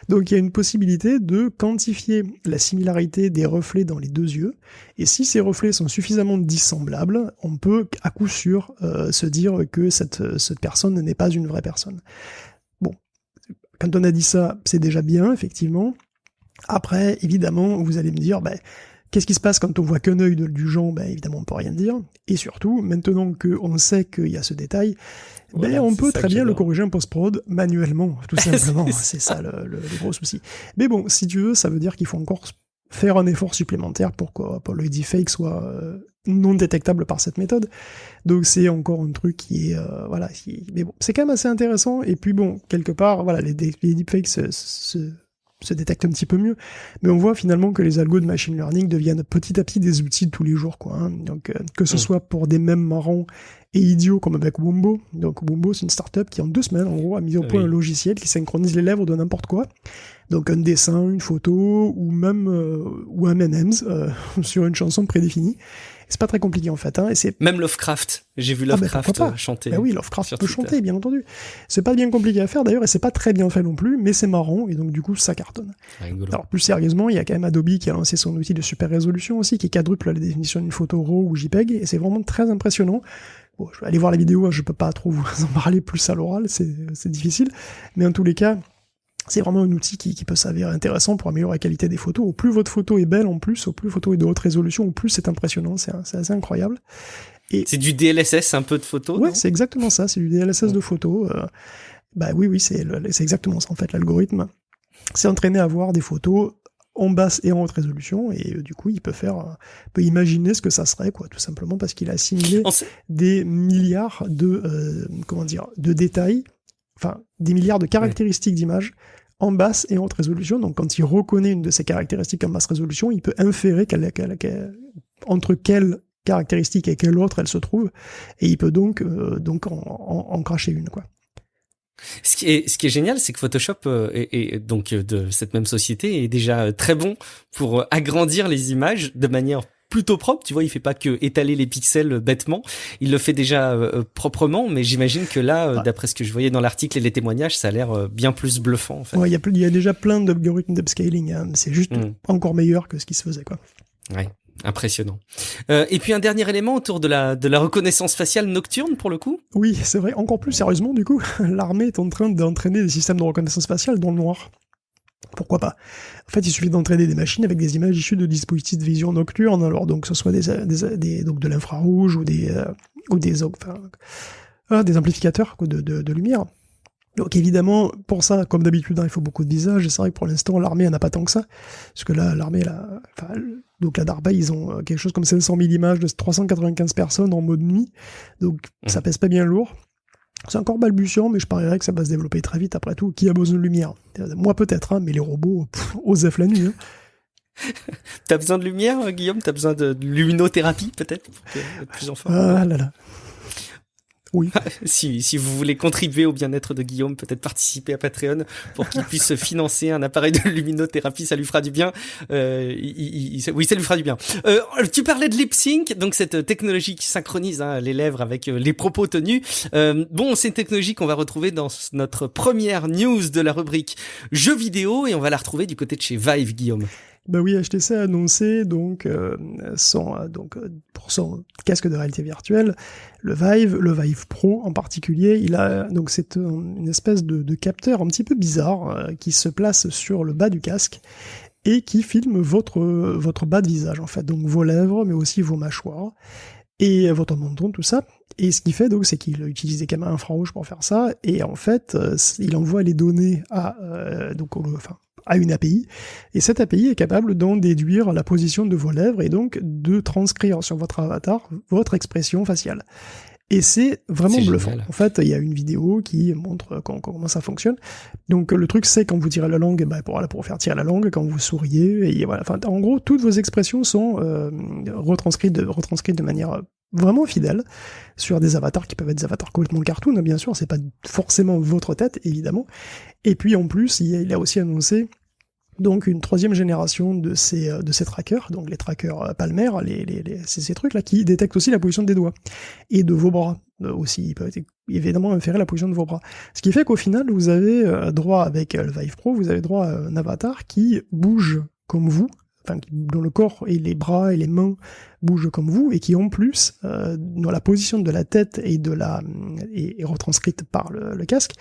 Donc il y a une possibilité de quantifier la similarité des reflets dans les deux yeux, et si ces reflets sont suffisamment dissemblables, on peut à coup sûr se dire que cette personne n'est pas une vraie personne. Bon, quand on a dit ça, c'est déjà bien, effectivement. Après, évidemment, vous allez me dire, qu'est-ce qui se passe quand on voit qu'un œil du genre? Évidemment, on peut rien dire. Et surtout, maintenant qu'on sait qu'il y a ce détail, on peut très bien le corriger en post-prod manuellement, tout simplement. C'est ça le gros souci. Mais bon, si tu veux, ça veut dire qu'il faut encore faire un effort supplémentaire pour que le deepfake soit non détectable par cette méthode. Donc c'est encore un truc qui est... mais bon, c'est quand même assez intéressant. Et puis bon, quelque part, voilà, les deepfakes se détecte un petit peu mieux, mais on voit finalement que les algos de machine learning deviennent petit à petit des outils de tous les jours, quoi. Hein. Donc que ce soit pour des mèmes marrants et idiots comme avec Wombo. Donc Wombo, c'est une startup qui en 2 semaines, en gros, a mis au point un logiciel qui synchronise les lèvres de n'importe quoi. Donc un dessin, une photo, ou même ou un M&M's sur une chanson prédéfinie. C'est pas très compliqué en fait. Hein, et c'est... Même Lovecraft. J'ai vu Lovecraft chanter. Oui, Lovecraft peut chanter, bien entendu. C'est pas bien compliqué à faire d'ailleurs, et c'est pas très bien fait non plus, mais c'est marrant, et donc du coup ça cartonne. Alors plus sérieusement, il y a quand même Adobe qui a lancé son outil de super résolution aussi, qui quadruple la définition d'une photo RAW ou JPEG, et c'est vraiment très impressionnant. Bon, je vais aller voir la vidéo, je peux pas trop vous en parler plus à l'oral, c'est difficile, mais en tous les cas, c'est vraiment un outil qui peut s'avérer intéressant pour améliorer la qualité des photos. Au plus votre photo est belle en plus, au plus votre photo est de haute résolution, au plus c'est impressionnant, c'est assez incroyable. Et c'est du DLSS, un peu de photos. Ouais, c'est exactement ça, c'est du DLSS de photos. Oui, c'est exactement ça en fait, l'algorithme. C'est entraîné à voir des photos en basse et en haute résolution, et du coup il peut imaginer ce que ça serait, quoi, tout simplement parce qu'il a assimilé des milliards de détails, enfin des milliards de caractéristiques d'images en basse et en haute résolution. Donc quand il reconnaît une de ces caractéristiques en basse résolution, il peut inférer entre quelles caractéristiques et quelle autre elle se trouve, et il peut donc en cracher une, quoi. Ce qui est génial, c'est que Photoshop est donc de cette même société est déjà très bon pour agrandir les images de manière plutôt propre. Tu vois, il fait pas que étaler les pixels bêtement, il le fait déjà proprement, mais j'imagine que là, d'après ce que je voyais dans l'article et les témoignages, ça a l'air bien plus bluffant, en fait. Ouais, il y a déjà plein d'algorithmes d'upscaling, hein. C'est juste encore meilleur que ce qui se faisait, quoi. Ouais. Impressionnant. Et puis un dernier élément autour de la reconnaissance faciale nocturne, pour le coup. Oui, c'est vrai. Encore plus sérieusement, du coup, l'armée est en train d'entraîner des systèmes de reconnaissance faciale dans le noir. Pourquoi pas? En fait, il suffit d'entraîner des machines avec des images issues de dispositifs de vision nocturne, alors donc que ce soit donc de l'infrarouge ou des amplificateurs de lumière. Donc évidemment, pour ça, comme d'habitude, il faut beaucoup de visages, et c'est vrai que pour l'instant, l'armée n'a pas tant que ça, parce que là, l'armée, donc la DARPA, ils ont quelque chose comme 500 000 images de 395 personnes en mode nuit, donc ça pèse pas bien lourd. C'est encore balbutiant, mais je parierais que ça va se développer très vite, après tout. Qui a besoin de lumière? Moi peut-être, hein, mais les robots, osef la nuit. Hein. T'as besoin de lumière, Guillaume? T'as besoin de luminothérapie, peut-être, pour être plus en forme? Ah là là. Oui. Si vous voulez contribuer au bien-être de Guillaume, peut-être participer à Patreon pour qu'il puisse financer un appareil de luminothérapie, ça lui fera du bien. Oui, ça lui fera du bien. Tu parlais de lip sync, donc cette technologie qui synchronise les lèvres avec les propos tenus. C'est une technologie qu'on va retrouver dans notre première news de la rubrique jeux vidéo, et on va la retrouver du côté de chez Vive, Guillaume. Bah oui, HTC a annoncé donc pour son casque de réalité virtuelle, le Vive Pro en particulier, c'est une espèce de capteur un petit peu bizarre qui se place sur le bas du casque et qui filme votre bas de visage en fait, donc vos lèvres mais aussi vos mâchoires et votre menton, tout ça. Et ce qu'il fait donc, c'est qu'il utilise des caméras infrarouges pour faire ça, et en fait, il envoie les données à une API, et cette API est capable d'en déduire la position de vos lèvres et donc de transcrire sur votre avatar votre expression faciale. Et c'est vraiment bluffant. Génial. En fait, il y a une vidéo qui montre comment ça fonctionne. Donc le truc, c'est quand vous tirez la langue, pour faire tirer la langue, quand vous souriez, et voilà. Enfin, en gros, toutes vos expressions sont retranscrites de manière vraiment fidèle sur des avatars qui peuvent être des avatars complètement cartoon, bien sûr, c'est pas forcément votre tête, évidemment. Et puis en plus, il a aussi annoncé donc une 3e génération de ces trackers, donc les trackers palmaires, ces trucs-là qui détectent aussi la position des doigts et de vos bras aussi. Il peut évidemment inférer la position de vos bras. Ce qui fait qu'au final, vous avez droit, avec le Vive Pro, vous avez droit à un avatar qui bouge comme vous, enfin dont le corps et les bras et les mains bougent comme vous, et qui en plus, dans la position de la tête est retranscrite par le casque,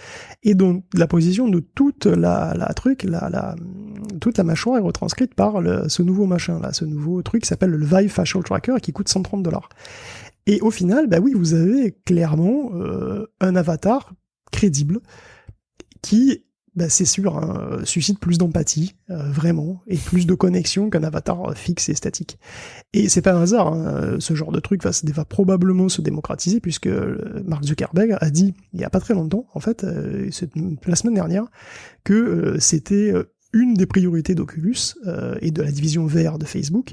et dont la position de toute toute la mâchoire est retranscrite par ce nouveau machin là, ce nouveau truc qui s'appelle le Vive Facial Tracker, qui coûte $130. Et au final, bah oui, vous avez clairement un avatar crédible qui, c'est sûr, suscite plus d'empathie, vraiment, et plus de connexion qu'un avatar fixe et statique. Et c'est pas un hasard, ce genre de truc va probablement se démocratiser, puisque Mark Zuckerberg a dit, il y a pas très longtemps, en fait, la semaine dernière, que c'était une des priorités d'Oculus et de la division VR de Facebook,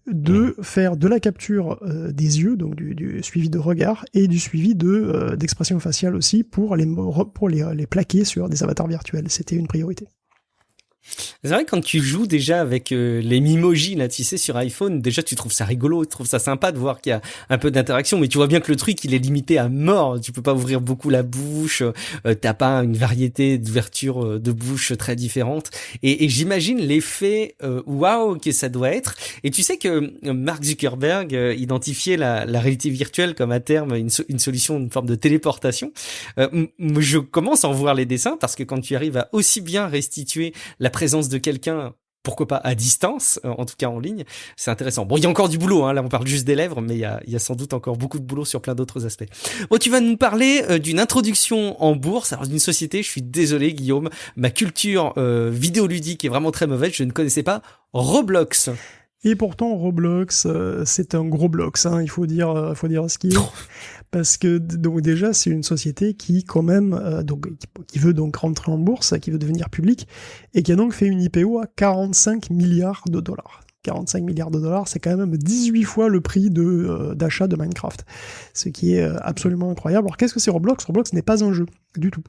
de faire de la capture des yeux, donc du suivi de regard, et du suivi d'expression faciale aussi, pour les plaquer sur des avatars virtuels. C'était une priorité. C'est vrai, quand tu joues déjà avec les Mimoji, là, tu sais, sur iPhone, déjà tu trouves ça rigolo, tu trouves ça sympa de voir qu'il y a un peu d'interaction, mais tu vois bien que le truc, il est limité à mort. Tu peux pas ouvrir beaucoup la bouche, t'as pas une variété d'ouvertures de bouche très différentes. Et j'imagine l'effet waouh que ça doit être. Et tu sais que Mark Zuckerberg identifiait la réalité virtuelle comme à terme une solution, une forme de téléportation. Je commence à en voir les dessins, parce que quand tu arrives à aussi bien restituer la présence de quelqu'un, pourquoi pas à distance, en tout cas en ligne, c'est intéressant. Bon, il y a encore du boulot, là on parle juste des lèvres, mais il y a sans doute encore beaucoup de boulot sur plein d'autres aspects. Bon, tu vas nous parler d'une introduction en bourse, alors d'une société, je suis désolé Guillaume, ma culture vidéoludique est vraiment très mauvaise, je ne connaissais pas Roblox. Et pourtant, Roblox, c'est un gros blox, il faut dire ce qu'il est. Parce que donc déjà, c'est une société qui, quand même, qui veut donc rentrer en bourse, qui veut devenir publique, et qui a donc fait une IPO à $45 milliards. 45 milliards de dollars, c'est quand même 18 fois le prix d'achat de Minecraft. Ce qui est absolument incroyable. Alors qu'est-ce que c'est Roblox ? Roblox n'est pas un jeu, du tout.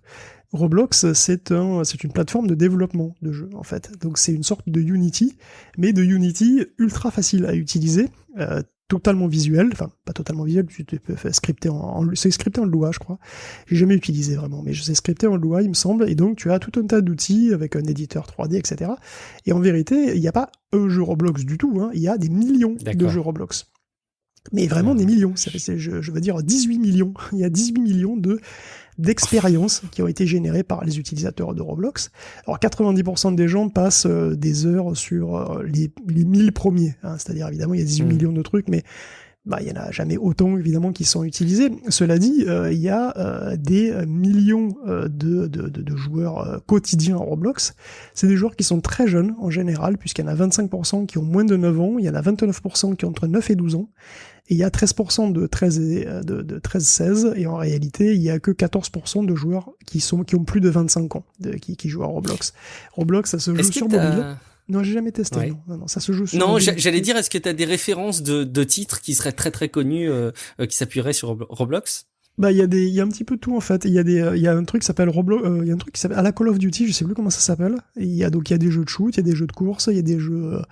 Roblox, c'est une plateforme de développement de jeux, en fait. Donc c'est une sorte de Unity, mais de Unity ultra facile à utiliser, totalement visuel, enfin pas totalement visuel, tu peux faire scripter c'est scripté en Lua, je crois. J'ai jamais utilisé vraiment, mais je sais scripter en Lua, il me semble, et donc tu as tout un tas d'outils avec un éditeur 3D, etc. Et en vérité, il n'y a pas un jeu Roblox du tout, il y a des millions de jeux Roblox. Mais vraiment des millions, je veux dire 18 millions. Il y a 18 millions d'expériences qui ont été générées par les utilisateurs de Roblox. Alors 90% des gens passent des heures sur les 1000 premiers, c'est-à-dire évidemment il y a 18 millions de trucs, mais il y en a jamais autant évidemment qui sont utilisés. Cela dit, il y a des millions de joueurs quotidiens à Roblox. C'est des joueurs qui sont très jeunes en général, puisqu'il y en a 25% qui ont moins de 9 ans, il y en a 29% qui ont entre 9 et 12 ans, et il y a 13% de 13-16, et en réalité, il y a que 14% de joueurs qui ont plus de 25 ans, qui jouent à Roblox. Roblox, ça se joue sur mobile. Non, j'ai jamais testé. Ouais. Non, ça se joue sur mobile. J'allais dire, est-ce que tu as des références de titres qui seraient très très connus, qui s'appuieraient sur Roblox ? Bah, il y a un petit peu tout, en fait. Il y a un truc qui s'appelle Roblox, il y a un truc qui s'appelle, à la Call of Duty, je sais plus comment ça s'appelle. Et il y a des jeux de shoot, il y a des jeux de course, il y a des jeux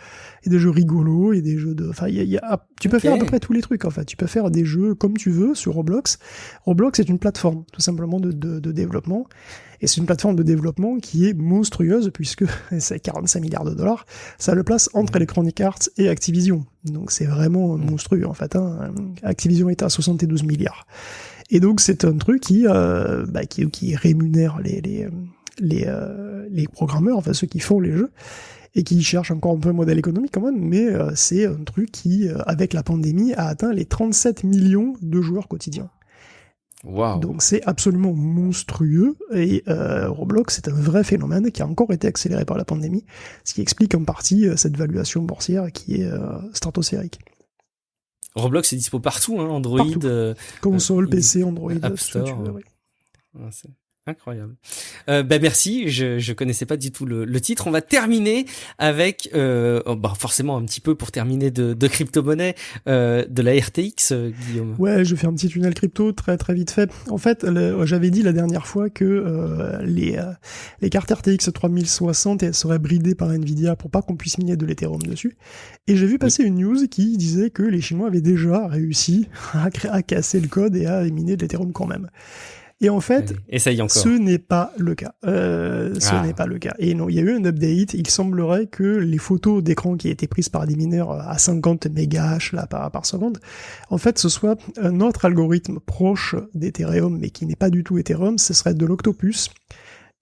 rigolos, il y a des jeux enfin, tu peux faire à peu près tous les trucs, en fait. Tu peux faire des jeux comme tu veux sur Roblox. Roblox est une plateforme, tout simplement, de développement. Et c'est une plateforme de développement qui est monstrueuse, puisque c'est 45 milliards de dollars. Ça le place entre Electronic Arts et Activision. Donc c'est vraiment monstrueux, en fait, hein. Activision est à 72 milliards. Et donc c'est un truc qui rémunère les programmeurs, enfin ceux qui font les jeux, et qui cherchent encore un peu un modèle économique quand même, mais c'est un truc qui, avec la pandémie, a atteint les 37 millions de joueurs quotidiens. Wow. Donc c'est absolument monstrueux, et Roblox c'est un vrai phénomène qui a encore été accéléré par la pandémie, ce qui explique en partie cette valuation boursière qui est stratosphérique. Roblox est dispo partout, hein, Android, partout. Console, PC, Android, App Store. tout ce que tu veux, oui. C'est incroyable. Merci, je connaissais pas du tout le titre. On va terminer avec, forcément un petit peu pour terminer de crypto-monnaie, de la RTX, Guillaume. Ouais, je fais un petit tunnel crypto très très vite fait. En fait, j'avais dit la dernière fois que les cartes RTX 3060 elles seraient bridées par Nvidia pour pas qu'on puisse miner de l'Ethereum dessus. Et j'ai vu passer une news qui disait que les Chinois avaient déjà réussi à casser le code et à miner de l'Ethereum quand même. Et en fait, ce n'est pas le cas. Ce n'est pas le cas. Et non, il y a eu un update. Il semblerait que les photos d'écran qui étaient prises par des mineurs à 50 mégahash là, par seconde, en fait, ce soit un autre algorithme proche d'Ethereum, mais qui n'est pas du tout Ethereum. Ce serait de l'Octopus.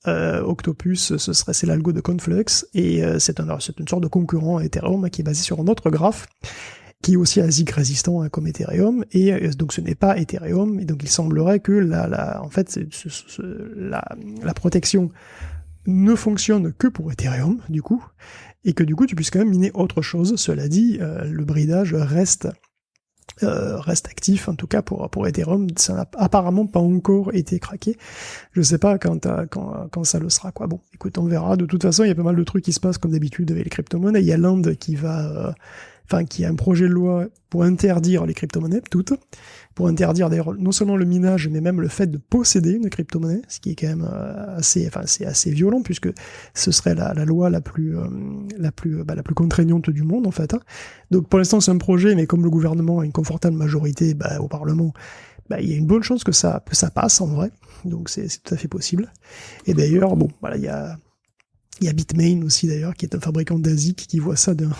Octopus, c'est l'algo de Conflux, et c'est une sorte de concurrent à Ethereum qui est basé sur un autre graphe, qui est aussi ASIC résistant, hein, comme Ethereum, et donc ce n'est pas Ethereum, et donc il semblerait que la protection ne fonctionne que pour Ethereum, du coup, et que du coup tu puisses quand même miner autre chose. Cela dit, le bridage reste actif, en tout cas pour Ethereum. Ça n'a apparemment pas encore été craqué. Je sais pas quand ça le sera, quoi. Bon, écoute, on verra. De toute façon, il y a pas mal de trucs qui se passent comme d'habitude avec les crypto-monnaies. Il y a l'Inde qui a un projet de loi pour interdire les crypto-monnaies, toutes. Pour interdire d'ailleurs non seulement le minage, mais même le fait de posséder une crypto-monnaie, ce qui est quand même c'est assez violent, puisque ce serait la loi la plus contraignante du monde, en fait, hein. Donc pour l'instant c'est un projet, mais comme le gouvernement a une confortable majorité au Parlement, il y a une bonne chance que ça passe en vrai. Donc c'est tout à fait possible. Et d'ailleurs, bon, voilà, il y a Bitmain aussi d'ailleurs, qui est un fabricant d'ASIC qui voit ça d'un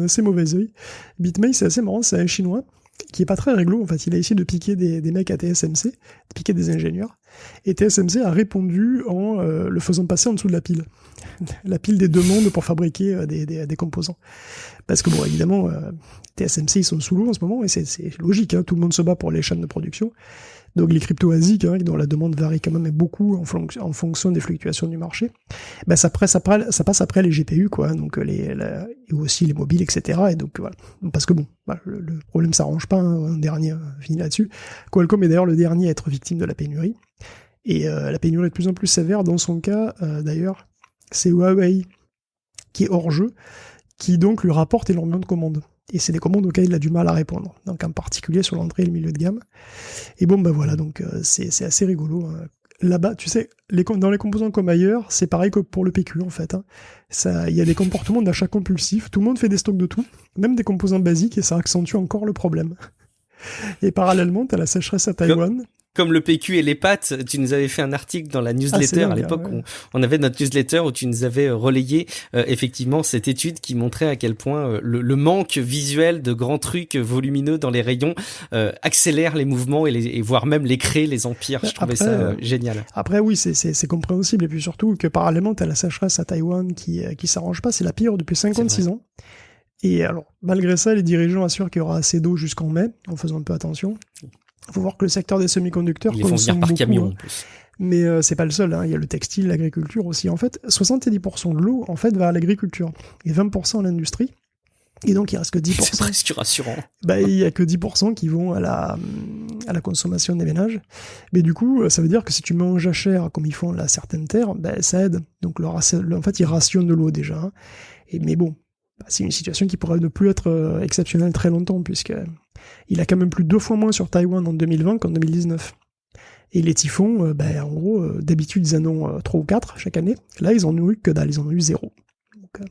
assez mauvais œil. Bitmain, c'est assez marrant, c'est un Chinois qui est pas très réglo. En fait, il a essayé de piquer des mecs à TSMC, de piquer des ingénieurs. Et TSMC a répondu en le faisant passer en dessous de la pile. La pile des demandes pour fabriquer des composants. Parce que bon, évidemment, TSMC, ils sont sous l'eau en ce moment, et c'est logique, hein, tout le monde se bat pour les chaînes de production. Donc les crypto-ASIC, hein, dont la demande varie quand même beaucoup en fonction des fluctuations du marché, ça passe après les GPU, quoi, donc et aussi les mobiles, etc. Et donc voilà, parce que bon, le problème s'arrange pas, hein, un dernier fini là-dessus. Qualcomm est d'ailleurs le dernier à être victime de la pénurie, et la pénurie est de plus en plus sévère. Dans son cas, d'ailleurs, c'est Huawei qui est hors jeu, qui donc lui rapporte énormément de commandes. Et c'est des commandes auxquelles il a du mal à répondre, donc en particulier sur l'entrée et le milieu de gamme. Et bon, voilà, donc c'est assez rigolo, hein. Là-bas, tu sais, dans les composants comme ailleurs, c'est pareil que pour le PQ, en fait, hein. Il y a des comportements d'achat compulsif, tout le monde fait des stocks de tout, même des composants basiques, et ça accentue encore le problème. Et parallèlement, t'as la sécheresse à Taïwan. Comme le PQ et les pâtes, tu nous avais fait un article dans la newsletter à l'époque, ouais. On avait notre newsletter où tu nous avais relayé effectivement cette étude qui montrait à quel point le manque visuel de grands trucs volumineux dans les rayons accélère les mouvements et voire même les crée, les empire. Je trouvais ça génial. Après oui, c'est compréhensible, et puis surtout que parallèlement t'as la sécheresse à Taïwan qui s'arrange pas, c'est la pire depuis 56 ans. Et alors, malgré ça, les dirigeants assurent qu'il y aura assez d'eau jusqu'en mai, en faisant un peu attention. Il faut voir que le secteur des semi-conducteurs ils les font venir par beaucoup, camion en plus. Mais c'est pas le seul, hein. Il y a le textile, l'agriculture aussi. En fait, 70% de l'eau en fait va à l'agriculture et 20% à l'industrie. Et donc il reste que 10%. C'est presque rassurant. Il y a que 10% qui vont à la consommation des ménages. Mais du coup, ça veut dire que si tu manges à cher comme ils font là certaines terres, ça aide. Donc en fait, ils rationnent de l'eau déjà, hein. Mais bon, c'est une situation qui pourrait ne plus être exceptionnelle très longtemps, puisque il a quand même plu 2 fois moins sur Taïwan en 2020 qu'en 2019. Et les typhons, en gros, d'habitude ils en ont 3 ou 4 chaque année. Là, ils en ont eu que dalle, ils en ont eu 0. Donc,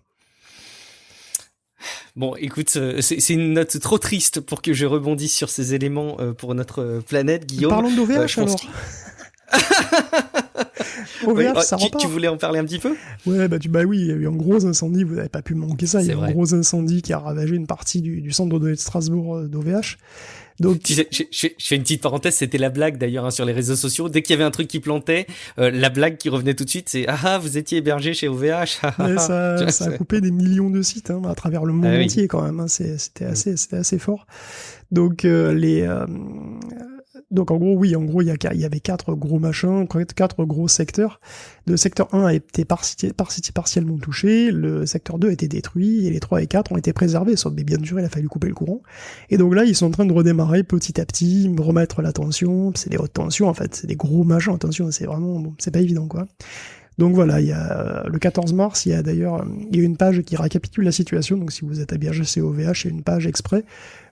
Bon, écoute, c'est une note trop triste pour que je rebondisse sur ces éléments pour notre planète, Guillaume. Parlons d'OVH alors. OVH, ça repart. Tu voulais en parler un petit peu ? Ouais, oui, il y a eu un gros incendie, vous n'avez pas pu manquer ça, il y a eu un gros incendie qui a ravagé une partie du centre de Strasbourg d'OVH. Donc, je fais une petite parenthèse, c'était la blague d'ailleurs sur les réseaux sociaux. Dès qu'il y avait un truc qui plantait, la blague qui revenait tout de suite, c'est vous étiez hébergé chez OVH. Ça a coupé des millions de sites à travers le monde entier quand même. C'était assez fort. Donc donc en gros, il y avait 4 gros machins, 4 gros secteurs. Le secteur 1 a été partiellement touché, le secteur 2 a été détruit, et les 3 et 4 ont été préservés, sauf bien sûr il a fallu couper le courant. Et donc là, ils sont en train de redémarrer petit à petit, remettre la tension, c'est des hautes tensions en fait, c'est des gros machins en tension, c'est vraiment, c'est pas évident quoi. Donc voilà, il y a le 14 mars, il y a une page qui récapitule la situation, donc si vous êtes hébergé chez OVH, il y a une page exprès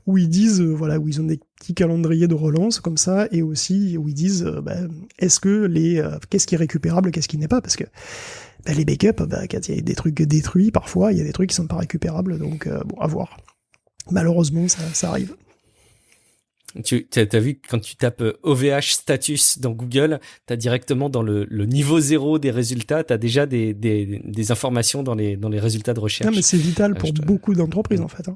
où ils disent, où ils ont des petits calendriers de relance comme ça, et aussi où ils disent, est-ce que qu'est-ce qui est récupérable, qu'est-ce qui n'est pas, parce que les backups, quand il y a des trucs détruits, parfois il y a des trucs qui sont pas récupérables, donc à voir. Malheureusement, ça arrive. T'as vu, quand tu tapes OVH status dans Google, t'as directement dans le niveau 0 des résultats, t'as déjà des informations dans les résultats de recherche. Non, mais c'est vital pour beaucoup d'entreprises, en fait.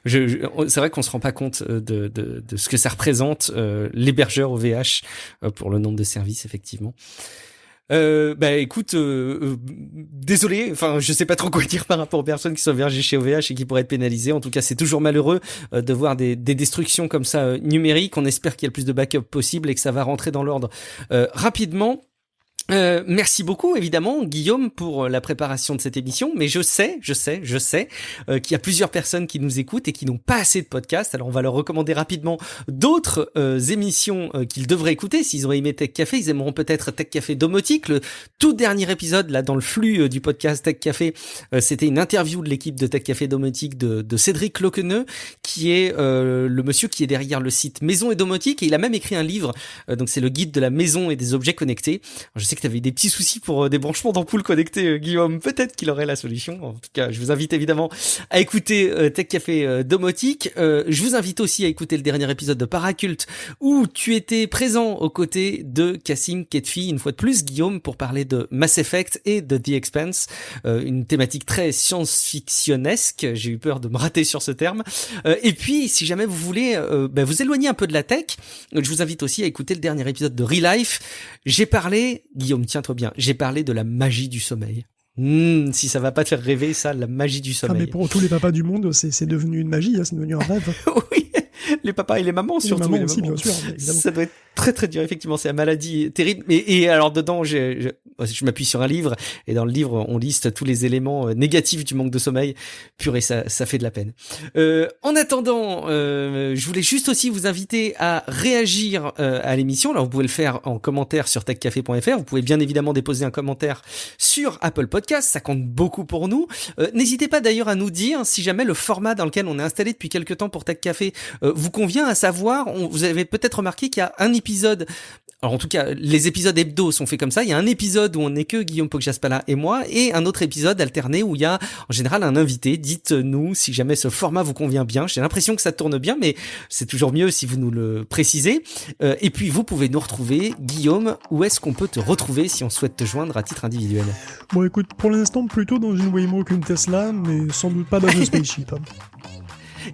C'est vrai qu'on se rend pas compte de ce que ça représente, l'hébergeur OVH, pour le nombre de services, effectivement. Écoute, désolé, je sais pas trop quoi dire par rapport aux personnes qui sont hébergées chez OVH et qui pourraient être pénalisées. En tout cas, c'est toujours malheureux de voir des destructions comme ça numériques. On espère qu'il y a le plus de backup possible et que ça va rentrer dans l'ordre rapidement. Merci beaucoup évidemment Guillaume pour la préparation de cette émission, mais je sais qu'il y a plusieurs personnes qui nous écoutent et qui n'ont pas assez de podcasts, alors on va leur recommander rapidement d'autres émissions qu'ils devraient écouter. S'ils ont aimé Tech Café, ils aimeront peut-être Tech Café Domotique, le tout dernier épisode là dans le flux du podcast Tech Café. C'était une interview de l'équipe de Tech Café Domotique de Cédric Loqueneux, qui est le monsieur qui est derrière le site Maison et Domotique, et il a même écrit un livre, donc c'est le guide de la maison et des objets connectés. Alors, je sais que tu avais des petits soucis pour des branchements d'ampoules connectées, Guillaume. Peut-être qu'il aurait la solution. En tout cas, je vous invite évidemment à écouter Tech Café Domotique. Je vous invite aussi à écouter le dernier épisode de Paraculte où tu étais présent aux côtés de Cassim Ketfi, une fois de plus, Guillaume, pour parler de Mass Effect et de The Expanse. Une thématique très science-fictionnesque. J'ai eu peur de me rater sur ce terme. Et puis, si jamais vous voulez vous éloigner un peu de la tech, je vous invite aussi à écouter le dernier épisode de Relife. J'ai parlé, Guillaume, tiens-toi bien, j'ai parlé de la magie du sommeil. Si ça va pas te faire rêver, ça, la magie du sommeil. Mais pour tous les papas du monde, c'est devenu une magie, c'est devenu un rêve. Oui, les papas et les mamans surtout. Les mamans aussi, bien sûr. Ça doit être très très dur, effectivement, c'est la maladie terrible. Et alors dedans, je m'appuie sur un livre, et dans le livre, on liste tous les éléments négatifs du manque de sommeil. Purée, ça fait de la peine. En attendant, je voulais juste aussi vous inviter à réagir à l'émission. Alors vous pouvez le faire en commentaire sur techcafé.fr. Vous pouvez bien évidemment déposer un commentaire sur Apple Podcast, ça compte beaucoup pour nous. N'hésitez pas d'ailleurs à nous dire si jamais le format dans lequel on est installé depuis quelques temps pour Tech Café vous convient, à savoir, vous avez peut-être remarqué qu'il y a un épisode, alors en tout cas les épisodes hebdo sont faits comme ça, il y a un épisode où on n'est que Guillaume Poggiaspala et moi, et un autre épisode alterné où il y a en général un invité. Dites-nous si jamais ce format vous convient bien. J'ai l'impression que ça tourne bien, mais c'est toujours mieux si vous nous le précisez. Et puis vous pouvez nous retrouver, Guillaume, où est-ce qu'on peut te retrouver si on souhaite te joindre à titre individuel? Bon écoute, pour l'instant plutôt dans une Waymo qu'une Tesla, mais sans doute pas dans une spaceship.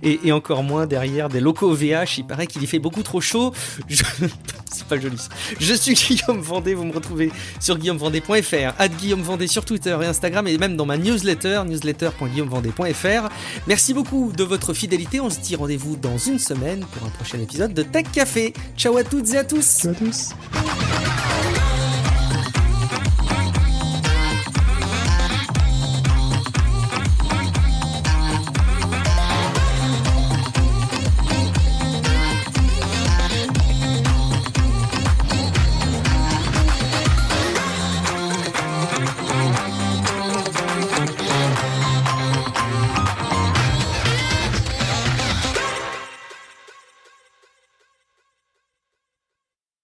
Et encore moins derrière des locaux OVH, il paraît qu'il y fait beaucoup trop chaud. C'est pas joli. Je suis Guillaume Vendée, vous me retrouvez sur guillaumevendée.fr, @guillaumevendée sur Twitter et Instagram, et même dans ma newsletter.guillaumevendée.fr. Merci beaucoup de votre fidélité, on se dit rendez-vous dans une semaine pour un prochain épisode de Tech Café. Ciao à toutes et à tous. Ciao à tous.